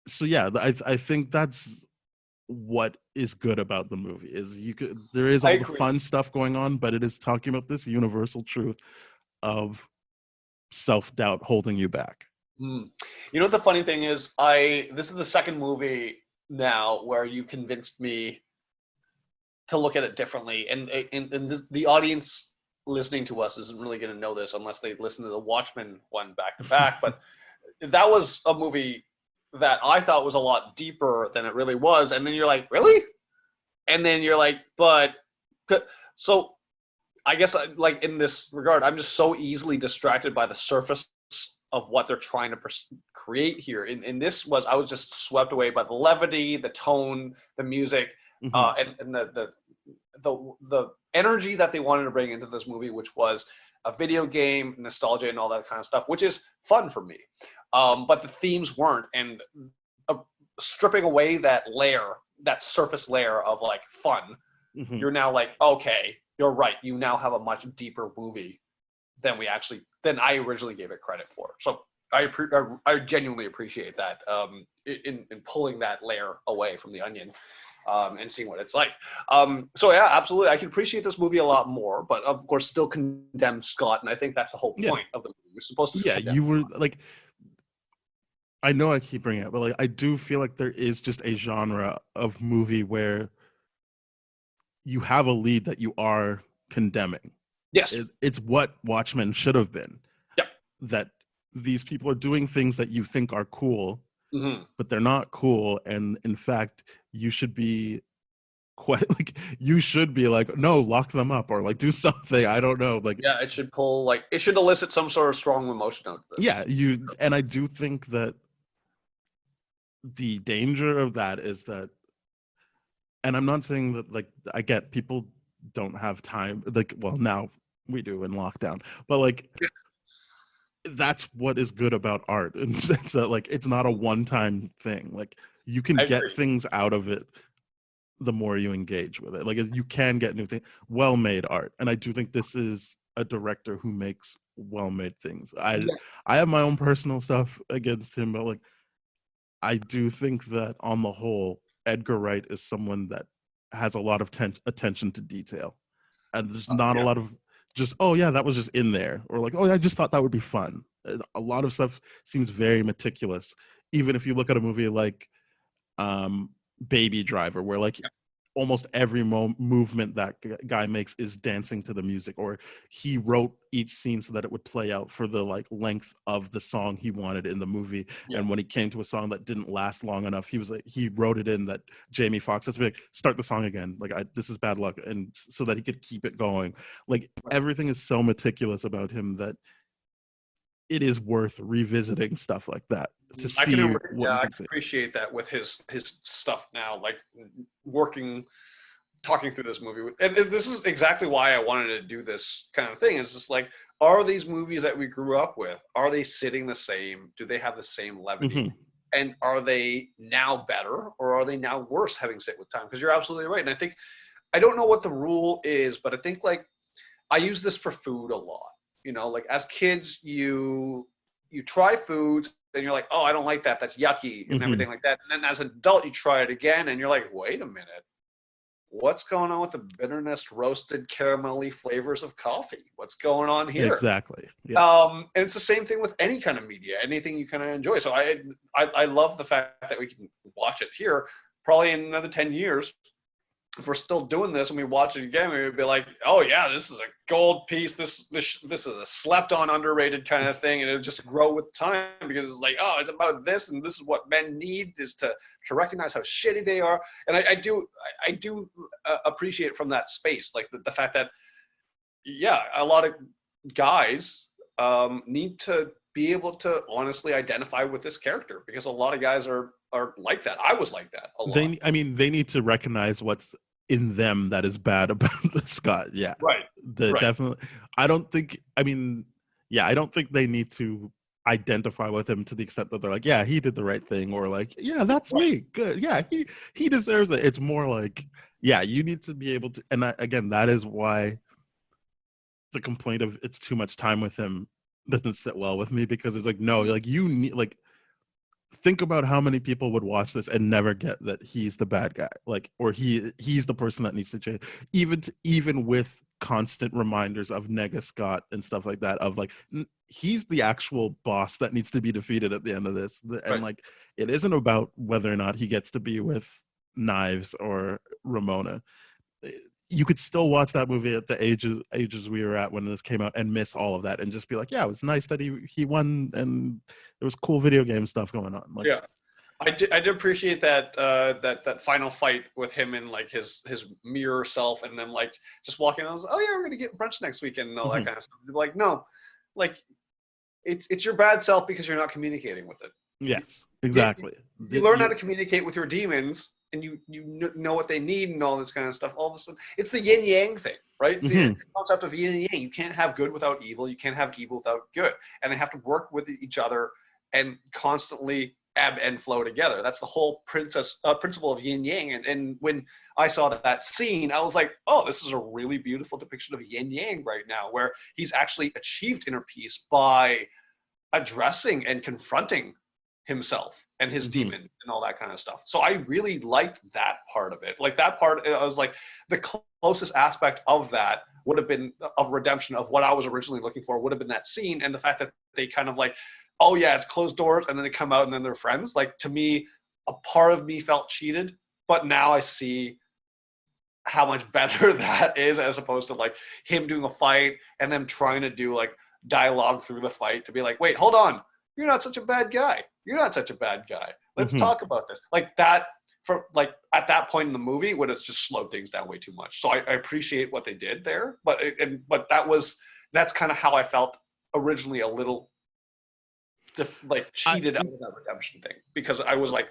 So yeah, I think that's what is good about the movie, is there is all the fun stuff going on, but it is talking about this universal truth of self-doubt holding you back. You know what the funny thing is? This is the second movie now where you convinced me to look at it differently, and the audience listening to us isn't really going to know this unless they listen to the Watchmen one back to back. But that was a movie that I thought was a lot deeper than it really was. And then you're like, really? And then you're like, but so I guess like in this regard, I'm just so easily distracted by the surface of what they're trying to create here. In this I was just swept away by the levity, the tone, the music, and the energy that they wanted to bring into this movie, which was a video game, nostalgia, and all that kind of stuff, which is fun for me. But the themes weren't, and stripping away that layer, that surface layer of like fun, you're now like, okay, you're right. You now have a much deeper movie than I originally gave it credit for. So I genuinely appreciate that in pulling that layer away from the onion. And seeing what it's like. So yeah, absolutely. I can appreciate this movie a lot more, but of course still condemn Scott, and I think that's the whole point of the movie. We're supposed to you were like, I know I keep bringing it up, but like I do feel like there is just a genre of movie where you have a lead that you are condemning. Yes. It's what Watchmen should have been. Yep. That these people are doing things that you think are cool, but they're not cool, and in fact you should be quite like, you should be like, no, lock them up, or like do something. I don't know, like, yeah, it should pull, like, it should elicit some sort of strong emotion out of this. Yeah, and I do think that the danger of that is that, and I'm not saying that, like, I get people don't have time, like, well, now we do in lockdown, but like that's what is good about art, in the sense that like it's not a one-time thing. Like you can get things out of it the more you engage with it. Like you can get new things, well-made art. And I do think this is a director who makes well-made things. I have my own personal stuff against him, but like I do think that on the whole, Edgar Wright is someone that has a lot of attention to detail. And there's not a lot of just, oh yeah, that was just in there, or like, oh yeah, I just thought that would be fun. A lot of stuff seems very meticulous. Even if you look at a movie like Baby Driver, where like almost every movement that guy makes is dancing to the music, or he wrote each scene so that it would play out for the like length of the song he wanted in the movie. And when he came to a song that didn't last long enough, he was like, he wrote it in that Jamie Foxx has to be like, start the song again, like this is bad luck, and so that he could keep it going. Like everything is so meticulous about him that it is worth revisiting stuff like that to see. I can appreciate that with his stuff now, like talking through this movie. And this is exactly why I wanted to do this kind of thing. It's just like, are these movies that we grew up with, are they sitting the same? Do they have the same levity? And are they now better, or are they now worse having sit with time? Because you're absolutely right. And I think, I don't know what the rule is, but I think like I use this for food a lot. You know, like as kids, you try foods and you're like, oh, I don't like that. That's yucky and everything like that. And then as an adult, you try it again and you're like, wait a minute. What's going on with the bitterness, roasted, caramelly flavors of coffee? What's going on here? Exactly. Yeah. And it's the same thing with any kind of media, anything you kind of enjoy. So I love the fact that we can watch it here. Probably in another 10 years, if we're still doing this and we watch it again, we would be like, oh yeah, this is a gold piece. This is a slept on, underrated kind of thing. And it'll just grow with time, because it's like, oh, it's about this, and this is what men need, is to recognize how shitty they are. And I do appreciate from that space, like the fact that, yeah, a lot of guys need to be able to honestly identify with this character, because a lot of guys are like that. I was like that a lot. They need to recognize what's in them that is bad about Scott. Yeah. Right. Definitely. I don't think they need to identify with him to the extent that they're like, yeah, he did the right thing, or like, yeah, that's me. Good. Yeah, he deserves it. It's more like, yeah, you need to be able to, and again, that is why the complaint of it's too much time with him doesn't sit well with me, because it's like, no, like you need, like, think about how many people would watch this and never get that he's the bad guy, like, or he's the person that needs to change, even with constant reminders of Nega Scott and stuff like that, of like, he's the actual boss that needs to be defeated at the end of this. And like, it isn't about whether or not he gets to be with Knives or Ramona. You could still watch that movie at the ages we were at when this came out and miss all of that, and just be like, yeah, it was nice that he won, and there was cool video game stuff going on. Like, yeah, I did appreciate that that final fight with him and like his mirror self, and then like just walking. I was like, oh yeah, we're gonna get brunch next weekend and all that kind of stuff. Like no, like it's your bad self because you're not communicating with it. Yes, exactly. You learn how to communicate with your demons, and you know what they need and all this kind of stuff. All of a sudden, it's the yin yang thing, right? It's the concept of yin and yang. You can't have good without evil. You can't have evil without good, and they have to work with each other and constantly ebb and flow together. That's the whole principle of yin yang. And when I saw that scene, I was like, oh, this is a really beautiful depiction of yin yang right now, where he's actually achieved inner peace by addressing and confronting himself and his demon and all that kind of stuff. So I really liked that part of it. Like that part, I was like, the closest aspect of that would have been of redemption of what I was originally looking for would have been that scene, and the fact that they kind of like, oh yeah, it's closed doors, and then they come out and then they're friends. Like to me, a part of me felt cheated, but now I see how much better that is as opposed to like him doing a fight and them trying to do like dialogue through the fight to be like, wait, hold on, you're not such a bad guy. You're not such a bad guy. Let's talk about this. Like that, for like at that point in the movie would have just slowed things down way too much. So I appreciate what they did there, but that's kind of how I felt originally, a little like cheated out of that redemption thing, because I was like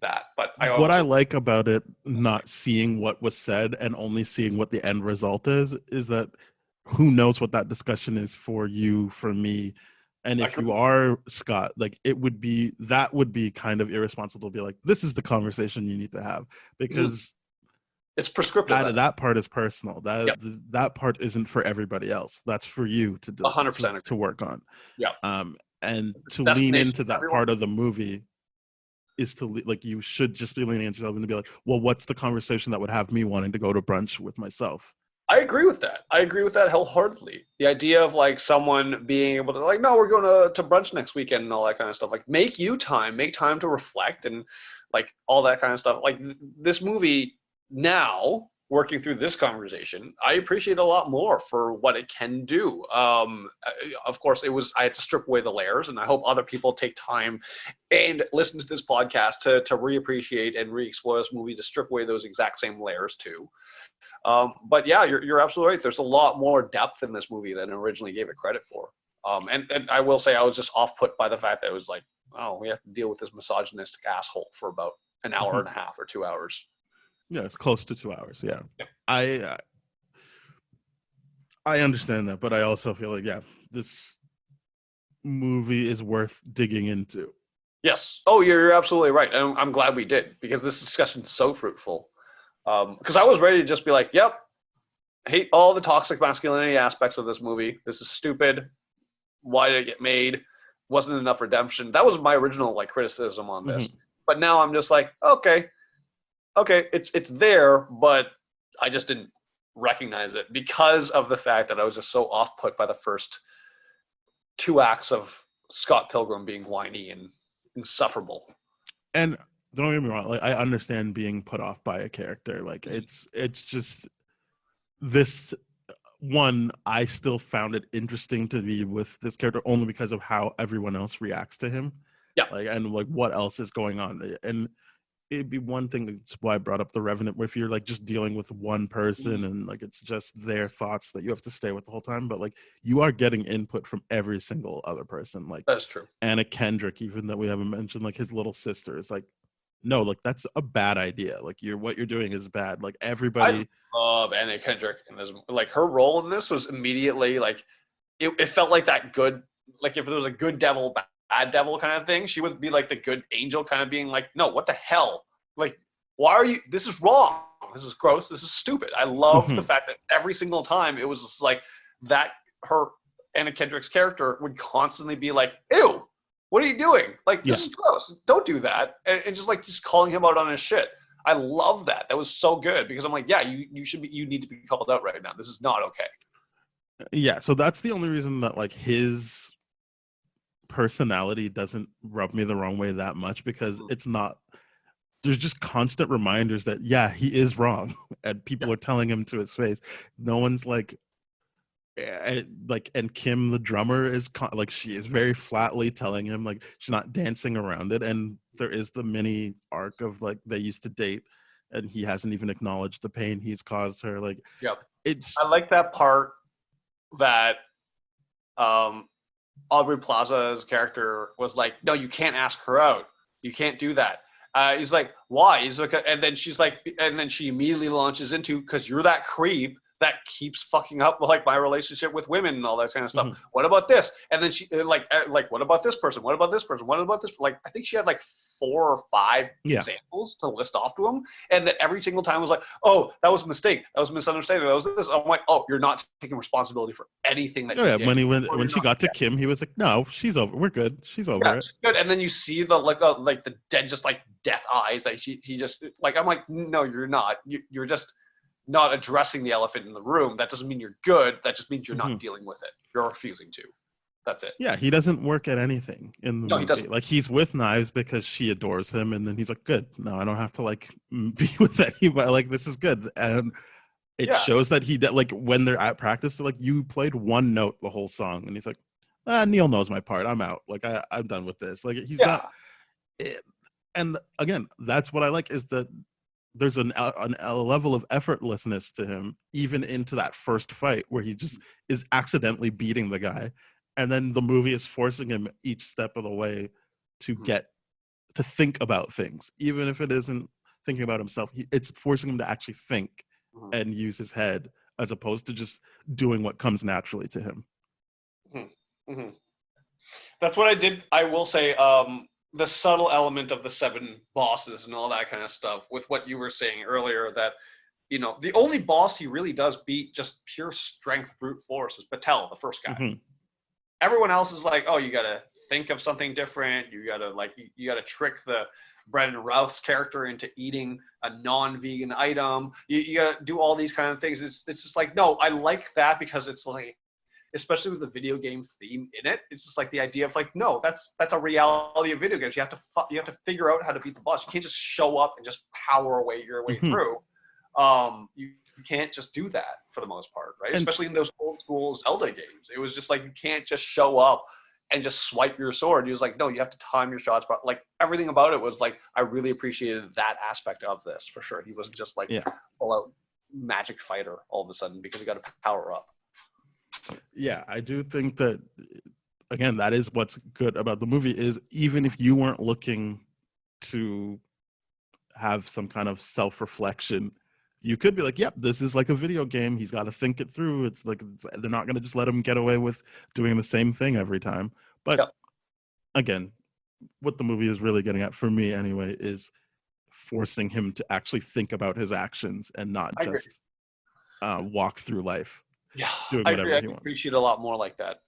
that. But what I like about it, not seeing what was said and only seeing what the end result is that who knows what that discussion is for you, for me. And if you are Scott, like that would be kind of irresponsible to be like, this is the conversation you need to have, because it's prescriptive. That part is personal. That part isn't for everybody else. That's for you to do, 100% to work on. Yeah. And to lean into that part of the movie is to like, you should just be leaning into yourself and to be like, well, what's the conversation that would have me wanting to go to brunch with myself? I agree with that. I agree with that wholeheartedly. The idea of like someone being able to like, no, we're going to brunch next weekend and all that kind of stuff. Like make time to reflect and like all that kind of stuff. Like this movie now, working through this conversation, I appreciate a lot more for what it can do. Of course, I had to strip away the layers, and I hope other people take time and listen to this podcast to reappreciate and re-explore this movie, to strip away those exact same layers too. But yeah, you're absolutely right. There's a lot more depth in this movie than I originally gave it credit for. And I will say I was just off put by the fact that it was like, oh, we have to deal with this misogynistic asshole for about an hour and a half or 2 hours. Yeah, it's close to 2 hours. Yeah. I understand that, but I also feel like, yeah, this movie is worth digging into. Yes. Oh, you're absolutely right. And I'm glad we did, because this discussion is so fruitful. Because I was ready to just be like, yep, hate all the toxic masculinity aspects of this movie. This is stupid. Why did it get made? Wasn't enough redemption. That was my original like criticism on this. But now I'm just like, okay, it's there, but I just didn't recognize it because of the fact that I was just so off put by the first 2 acts of Scott Pilgrim being whiny and insufferable. And don't get me wrong, like I understand being put off by a character. Like it's just this one, I still found it interesting to be with this character only because of how everyone else reacts to him. Yeah. Like, and like what else is going on. And it'd be one thing, that's why I brought up The Revenant, where if you're like just dealing with one person and like it's just their thoughts that you have to stay with the whole time, but like you are getting input from every single other person. Like that's true. Anna Kendrick, even though we haven't mentioned, like his little sister, is like, no, like that's a bad idea. Like what you're doing is bad. Like everybody. I love Anna Kendrick, and like her role in this was immediately like it felt like that good, like if there was a good devil, bad devil kind of thing, she would be like the good angel, kind of being like, no, what the hell? Like, why are you? This is wrong. This is gross. This is stupid. I love the fact that every single time it was just like that. Her Anna Kendrick's character would constantly be like, ew. What are you doing? Like, this is gross. Don't do that. And just calling him out on his shit. I love that. That was so good, because I'm like, yeah, you need to be called out right now. This is not okay. Yeah. So that's the only reason that like his personality doesn't rub me the wrong way that much, because it's not, there's just constant reminders that, yeah, he is wrong. And people are telling him to his face. No one's like and Kim the drummer is like, she is very flatly telling him, like, she's not dancing around it, and there is the mini arc of like they used to date and he hasn't even acknowledged the pain he's caused her. Like, Yep. it's, I like that part that Aubrey Plaza's character was like, no, you can't ask her out, you can't do that. He's like, why? He's like, and then she's like, and then she immediately launches into, because you're that creep that keeps fucking up like my relationship with women and all that kind of stuff. Mm-hmm. What about this? And then she like what about this person? What about this person? What about this? Like, I think she had like 4 or 5 examples to list off to him, and that every single time was like, oh, that was a mistake, that was a misunderstanding, that was this. I'm like, oh, you're not taking responsibility for anything that you did. When she got to Kim, he was like, no, she's over, we're good, she's over it. Good. And then you see the like the dead, just like death eyes, like he just like, I'm like, no, you're not, you're just not addressing the elephant in the room. That doesn't mean you're good. That just means you're not dealing with it. You're refusing to. That's it. Yeah, he doesn't work at anything in the movie. He doesn't. Like, he's with Knives because she adores him, and then he's like, good. No, I don't have to like be with anybody. Like, this is good. And it shows that he like, when they're at practice, they're like, you played one note the whole song, and he's like, Neil knows my part. I'm out. Like, I'm done with this. Like, he's not. And again, that's what I like, is that there's a level of effortlessness to him, even into that first fight where he just is accidentally beating the guy. And then the movie is forcing him each step of the way to get to think about things, even if it isn't thinking about himself. It's forcing him to actually think and use his head, as opposed to just doing what comes naturally to him. Mm-hmm. That's what I did. I will say, the subtle element of the 7 bosses and all that kind of stuff, with what you were saying earlier, that, you know, the only boss he really does beat just pure strength, brute force, is Patel, the first guy. Mm-hmm. Everyone else is like, oh, you got to think of something different. You got to trick the Brendan Routh's character into eating a non-vegan item. You got to do all these kind of things. It's just like, no, I like that, because it's like, especially with the video game theme in it, it's just like the idea of like, no, that's a reality of video games. You have to figure out how to beat the boss. You can't just show up and just power away your way through. You can't just do that for the most part, right? Especially in those old school Zelda games, it was just like, you can't just show up and just swipe your sword. He was like, no, you have to time your shots. But like, everything about it was like, I really appreciated that aspect of this, for sure. He wasn't just like full out magic fighter all of a sudden because he got to power up. Yeah, I do think that, again, that is what's good about the movie, is even if you weren't looking to have some kind of self-reflection, you could be like, yep, this is like a video game. He's got to think it through. It's like, they're not going to just let him get away with doing the same thing every time. But again, what the movie is really getting at, for me anyway, is forcing him to actually think about his actions and not just walk through life. Yeah, doing whatever he wants. I appreciate a lot more like that.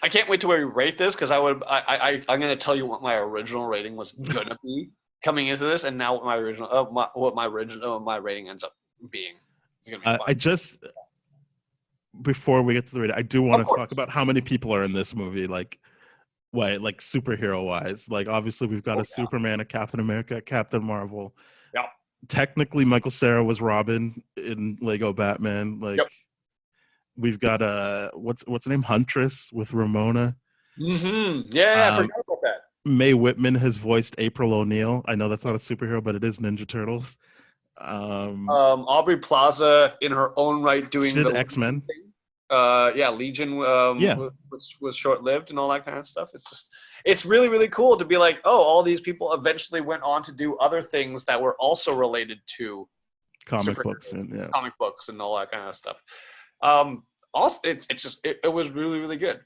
I can't wait till we rate this, because I'm going to tell you what my original rating was going to be coming into this, and now what my rating ends up being. It's gonna be fun. Before we get to the rating, I do want to talk about how many people are in this movie, like superhero wise. Like, obviously we've got Superman, a Captain America, a Captain Marvel. Yeah. Technically, Michael Cera was Robin in Lego Batman. Like, we've got what's her name, Huntress with Ramona. Mm-hmm. Yeah, I forgot about that. Mae Whitman has voiced April O'Neil. I know that's not a superhero, but it is Ninja Turtles. Aubrey Plaza, in her own right, doing the X-Men. Legion. Was short-lived and all that kind of stuff. It's really, really cool to be like, oh, all these people eventually went on to do other things that were also related to comic books and all that kind of stuff. Also, it was really, really good.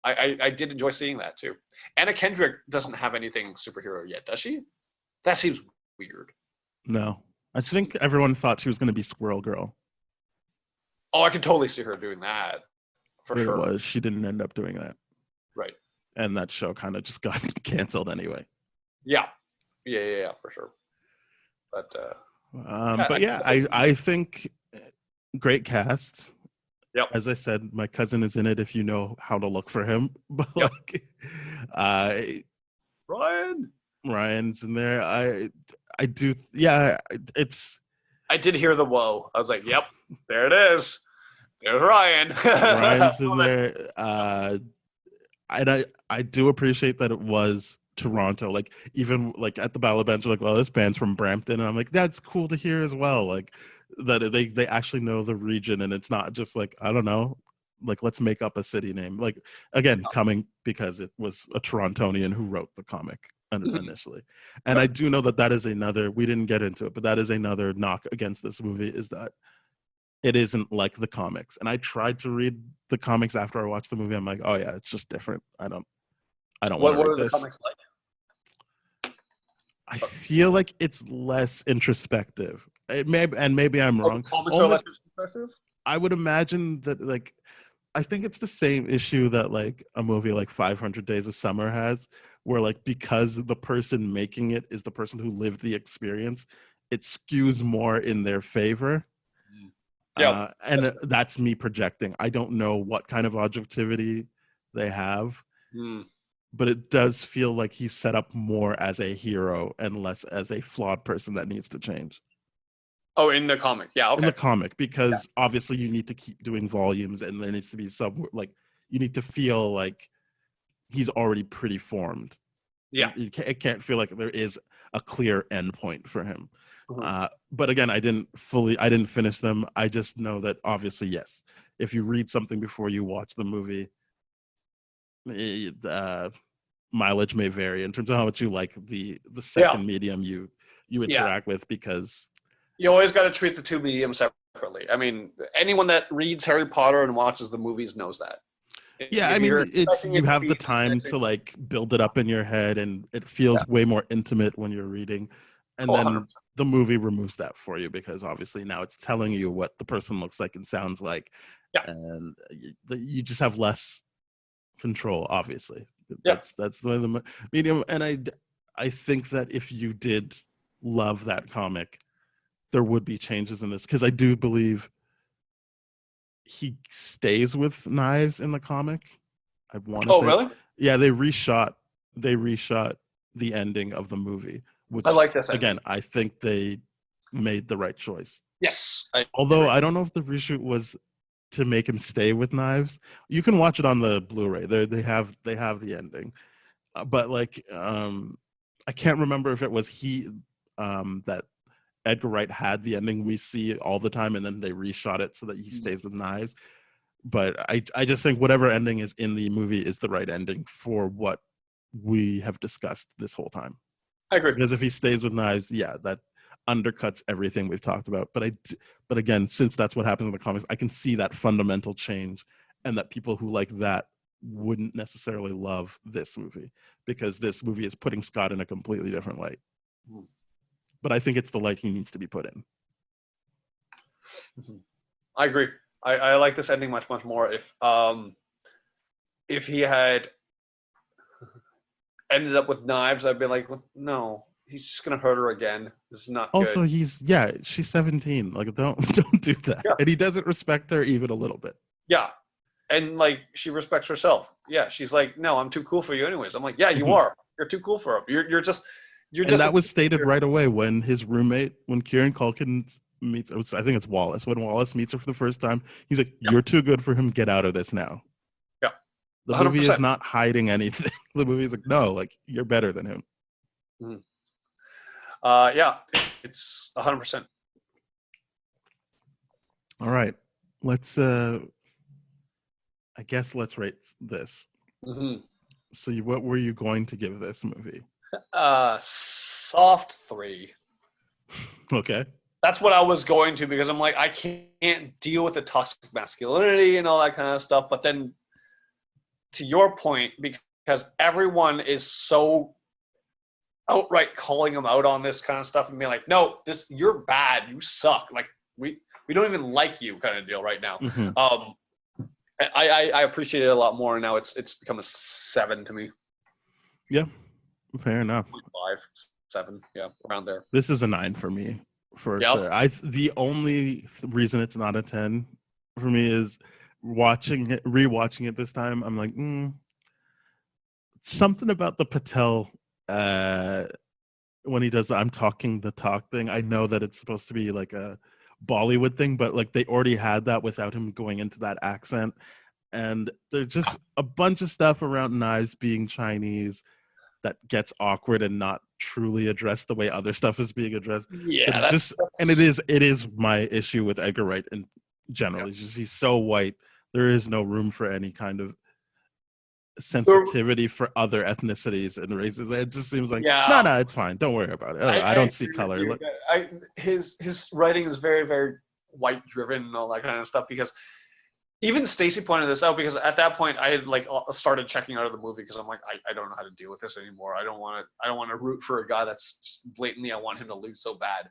I did enjoy seeing that too. Anna Kendrick doesn't have anything superhero yet, does she? That seems weird. No, I think everyone thought she was going to be Squirrel Girl. Oh, I could totally see her doing that. For sure. She didn't end up doing that. Right. And that show kind of just got canceled anyway. Yeah, for sure. But I think great cast. Yep. As I said, my cousin is in it if you know how to look for him. But Ryan's in there. I did hear the whoa. I was like, yep, there it is. There's Ryan. Ryan's in there. And I do appreciate that it was Toronto. Like even like at the Battle of Bands, like, well, this band's from Brampton, and I'm like, that's cool to hear as well. Like that they actually know the region, and it's not just like, I don't know, like let's make up a city name. Like again, coming because it was a Torontonian who wrote the comic initially. And I do know that is another, we didn't get into it, but that is another knock against this movie, is that it isn't like the comics. And I tried to read the comics after I watched the movie. I'm like, oh yeah, it's just different. I don't want to read this. What are the comics like? I feel like it's less introspective. Maybe I'm wrong. Comics are less introspective? I would imagine that, like, I think it's the same issue that like a movie like 500 Days of Summer has, where like because the person making it is the person who lived the experience, it skews more in their favor. Yeah, and that's me projecting. I don't know what kind of objectivity they have, but it does feel like he's set up more as a hero and less as a flawed person that needs to change. Oh, in the comic, yeah, okay. In the comic, because obviously you need to keep doing volumes, and there needs to be some, like, you need to feel like he's already pretty formed. Yeah, it can't feel like there is a clear end point for him. But again, I didn't finish them. I just know that obviously, yes, if you read something before you watch the movie, mileage may vary in terms of how much you like the second medium you interact with, because you always got to treat the two mediums separately. I mean, anyone that reads Harry Potter and watches the movies knows that. Yeah, I mean, you have the time to like build it up in your head, and it feels way more intimate when you're reading. And then 100%. The movie removes that for you, because obviously now it's telling you what the person looks like and sounds like, and you just have less control. Obviously, that's the medium. And I think that if you did love that comic, there would be changes in this, because I do believe he stays with knives in the comic. I want to say, really? Yeah, they reshot the ending of the movie, which I like this ending. Again, I think they made the right choice. Yes. Although I don't know if the reshoot was to make him stay with knives. You can watch it on the Blu-ray. They have the ending, but like I can't remember if it was that Edgar Wright had the ending we see all the time, and then they reshot it so that he stays with knives. But I just think whatever ending is in the movie is the right ending for what we have discussed this whole time. I agree. Because if he stays with knives, that undercuts everything we've talked about. But again, since that's what happens in the comics, I can see that fundamental change, and that people who like that wouldn't necessarily love this movie, because this movie is putting Scott in a completely different light. But I think it's the light he needs to be put in. I agree. I like this ending much more. If he had ended up with knives, I'd be like, no, he's just gonna hurt her again. This is not also good. She's 17. Like, don't do that. And he doesn't respect her even a little bit. Yeah. And like, she respects herself. Yeah, she's like, no, I'm too cool for you anyways. I'm like, yeah, you are. You're too cool for him. You're just and that was stated right away when his roommate, when Kieran Culkin meets, I think it's Wallace, when Wallace meets her for the first time, he's like, you're too good for him, get out of this now. Yeah. The movie is not hiding anything. The movie is like, no, like, you're better than him. Yeah, it's 100%. All right. Let's I guess let's rate this. So what were you going to give this movie? Soft 3. Okay. That's what I was going to, because I'm like, I can't deal with the toxic masculinity and all that kind of stuff. But then, to your point, because everyone is so outright calling him out on this kind of stuff and being like, no, you're bad, you suck. Like, we don't even like you, kind of deal right now. I appreciate it a lot more, and now it's become a 7 to me. Yeah. Fair enough. 5, 7, yeah, around there. This is a 9 for me, for sure. The only reason it's not a 10 for me is rewatching it this time. I'm like, something about the Patel when he does the "I'm talking the talk" thing. I know that it's supposed to be like a Bollywood thing, but like they already had that without him going into that accent. And there's just a bunch of stuff around knives being Chinese that gets awkward and not truly addressed the way other stuff is being addressed. Yeah, and it is my issue with Edgar Wright in general. He's so white. There is no room for any kind of sensitivity for other ethnicities and races. It just seems like no, it's fine. Don't worry about it. I don't see color. His writing is very, very white driven and all that kind of stuff, because even Stacy pointed this out, because at that point I had like started checking out of the movie because I'm like, I don't know how to deal with this anymore. I don't want to root for a guy that's blatantly I want him to lose so bad.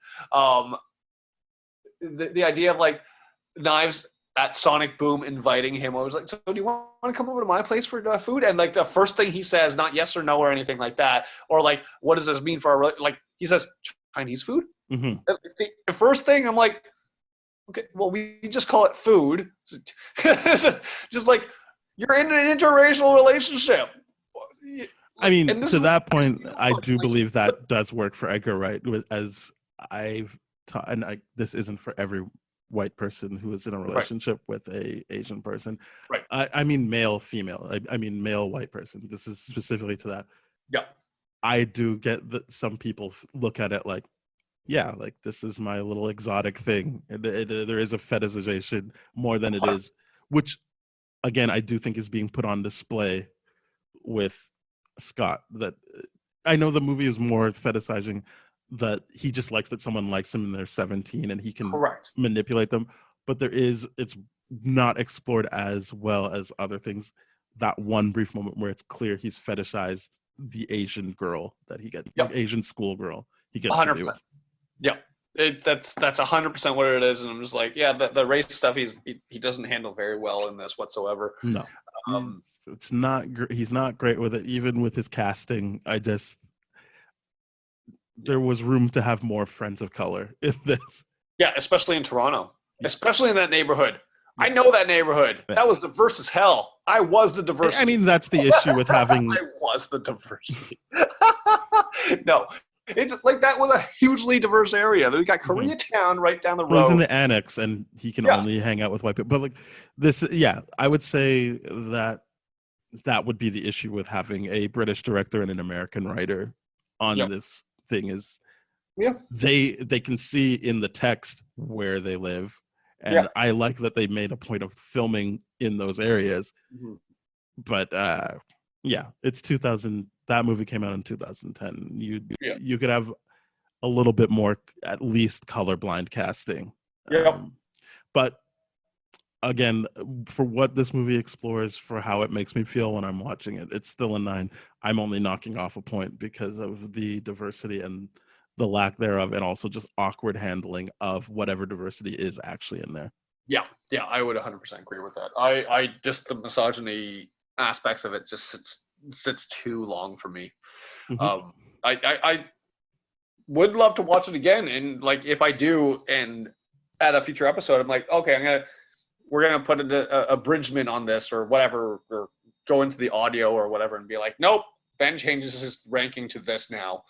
The idea of like Knives at Sonic Boom inviting him, I was like, so do you want to come over to my place for food? And like the first thing he says, not yes or no or anything like that, or like, what does this mean for our, like he says Chinese food. Mm-hmm. The first thing I'm like, okay, well, we just call it food. Just like, you're in an interracial relationship. I mean, to that point, I do believe that does work for Edgar Wright, as I've taught, and this isn't for every white person who is in a relationship with a Asian person. Right. I mean, male, female. I mean, male, white person. This is specifically to that. Yeah. I do get that some people look at it like, yeah, like this is my little exotic thing. There is a fetishization more than it is, which again, I do think is being put on display with Scott. That I know the movie is more fetishizing that he just likes that someone likes him and they're 17 and he can manipulate them. But it's not explored as well as other things. That one brief moment where it's clear he's fetishized the Asian girl that he gets, the Asian schoolgirl he gets 100%. To be with. Yeah, that's 100% what it is, and I'm just like, yeah, the race stuff he doesn't handle very well in this whatsoever. No, it's not. He's not great with it, even with his casting. There was room to have more friends of color in this. Yeah, especially in Toronto, especially in that neighborhood. I know that neighborhood. That was diverse as hell. I was the diversity. I mean, that's the issue with having. I was the diversity. No. It's like that was a hugely diverse area. We got Koreatown right down the road. He's in the annex, and he can only hang out with white people. But like this, I would say that would be the issue with having a British director and an American writer on this thing. Is they can see in the text where they live, and I like that they made a point of filming in those areas. Mm-hmm. But it's 2000. That movie came out in 2010. You could have a little bit more, at least colorblind casting. But again, for what this movie explores, for how it makes me feel when I'm watching it, it's still a 9. I'm only knocking off a point because of the diversity and the lack thereof, and also just awkward handling of whatever diversity is actually in there. Yeah, I would 100% agree with that. I just, the misogyny aspects of it just sits too long for me. Mm-hmm. I would love to watch it again, and like if I do, and at a future episode, I'm like, okay, we're gonna put an abridgment on this or whatever, or go into the audio or whatever, and be like, nope, Ben changes his ranking to this now,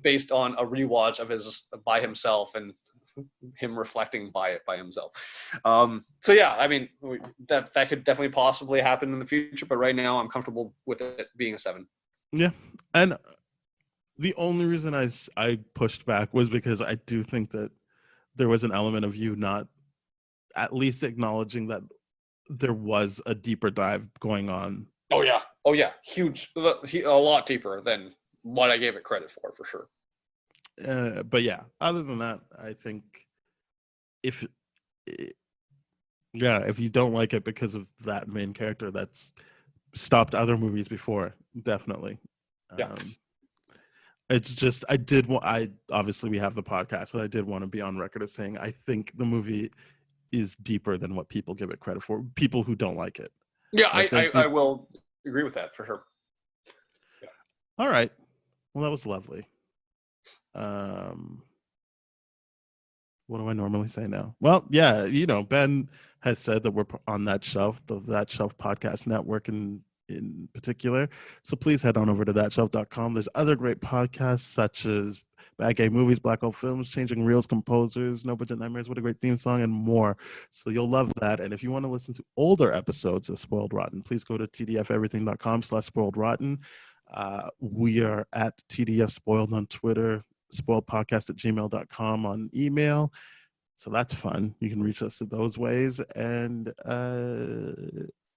based on a rewatch of his by himself and him reflecting by himself. So yeah, I mean, that could definitely possibly happen in the future, but right now I'm comfortable with it being a 7. Yeah, and the only reason I pushed back was because I do think that there was an element of you not at least acknowledging that there was a deeper dive going on. Oh yeah, huge, a lot deeper than what I gave it credit for sure. But yeah, other than that, I think if you don't like it because of that main character, that's stopped other movies before, definitely. It's just obviously we have the podcast, so I did want to be on record as saying I think the movie is deeper than what people give it credit for. People who don't like it. Yeah, I will agree with that for sure. Yeah. All right. Well, that was lovely. What do I normally say now? Well, yeah, Ben has said that we're on That Shelf, the That Shelf podcast network in particular. So please head on over to thatshelf.com. There's other great podcasts such as Bad Gay Movies, Black Hole Films, Changing Reels, Composers, No Budget Nightmares, What a Great Theme Song, and more. So you'll love that. And if you want to listen to older episodes of Spoiled Rotten, please go to tdfeverything.com/spoiledrotten. We are at TDF Spoiled on Twitter, spoiledpodcast@gmail.com on email. So that's fun. You can reach us those ways. And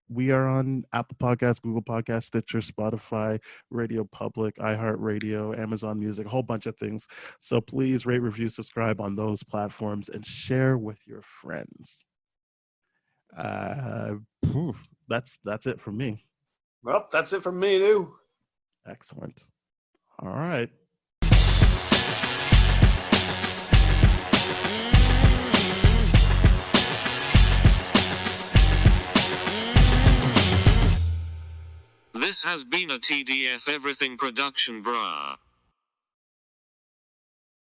we are on Apple Podcasts, Google Podcasts, Stitcher, Spotify, Radio Public, iHeartRadio, Amazon Music, a whole bunch of things. So please rate, review, subscribe on those platforms and share with your friends. That's it from me. Well, that's it from me too. Excellent. All right. This has been a TDF Everything production, brah.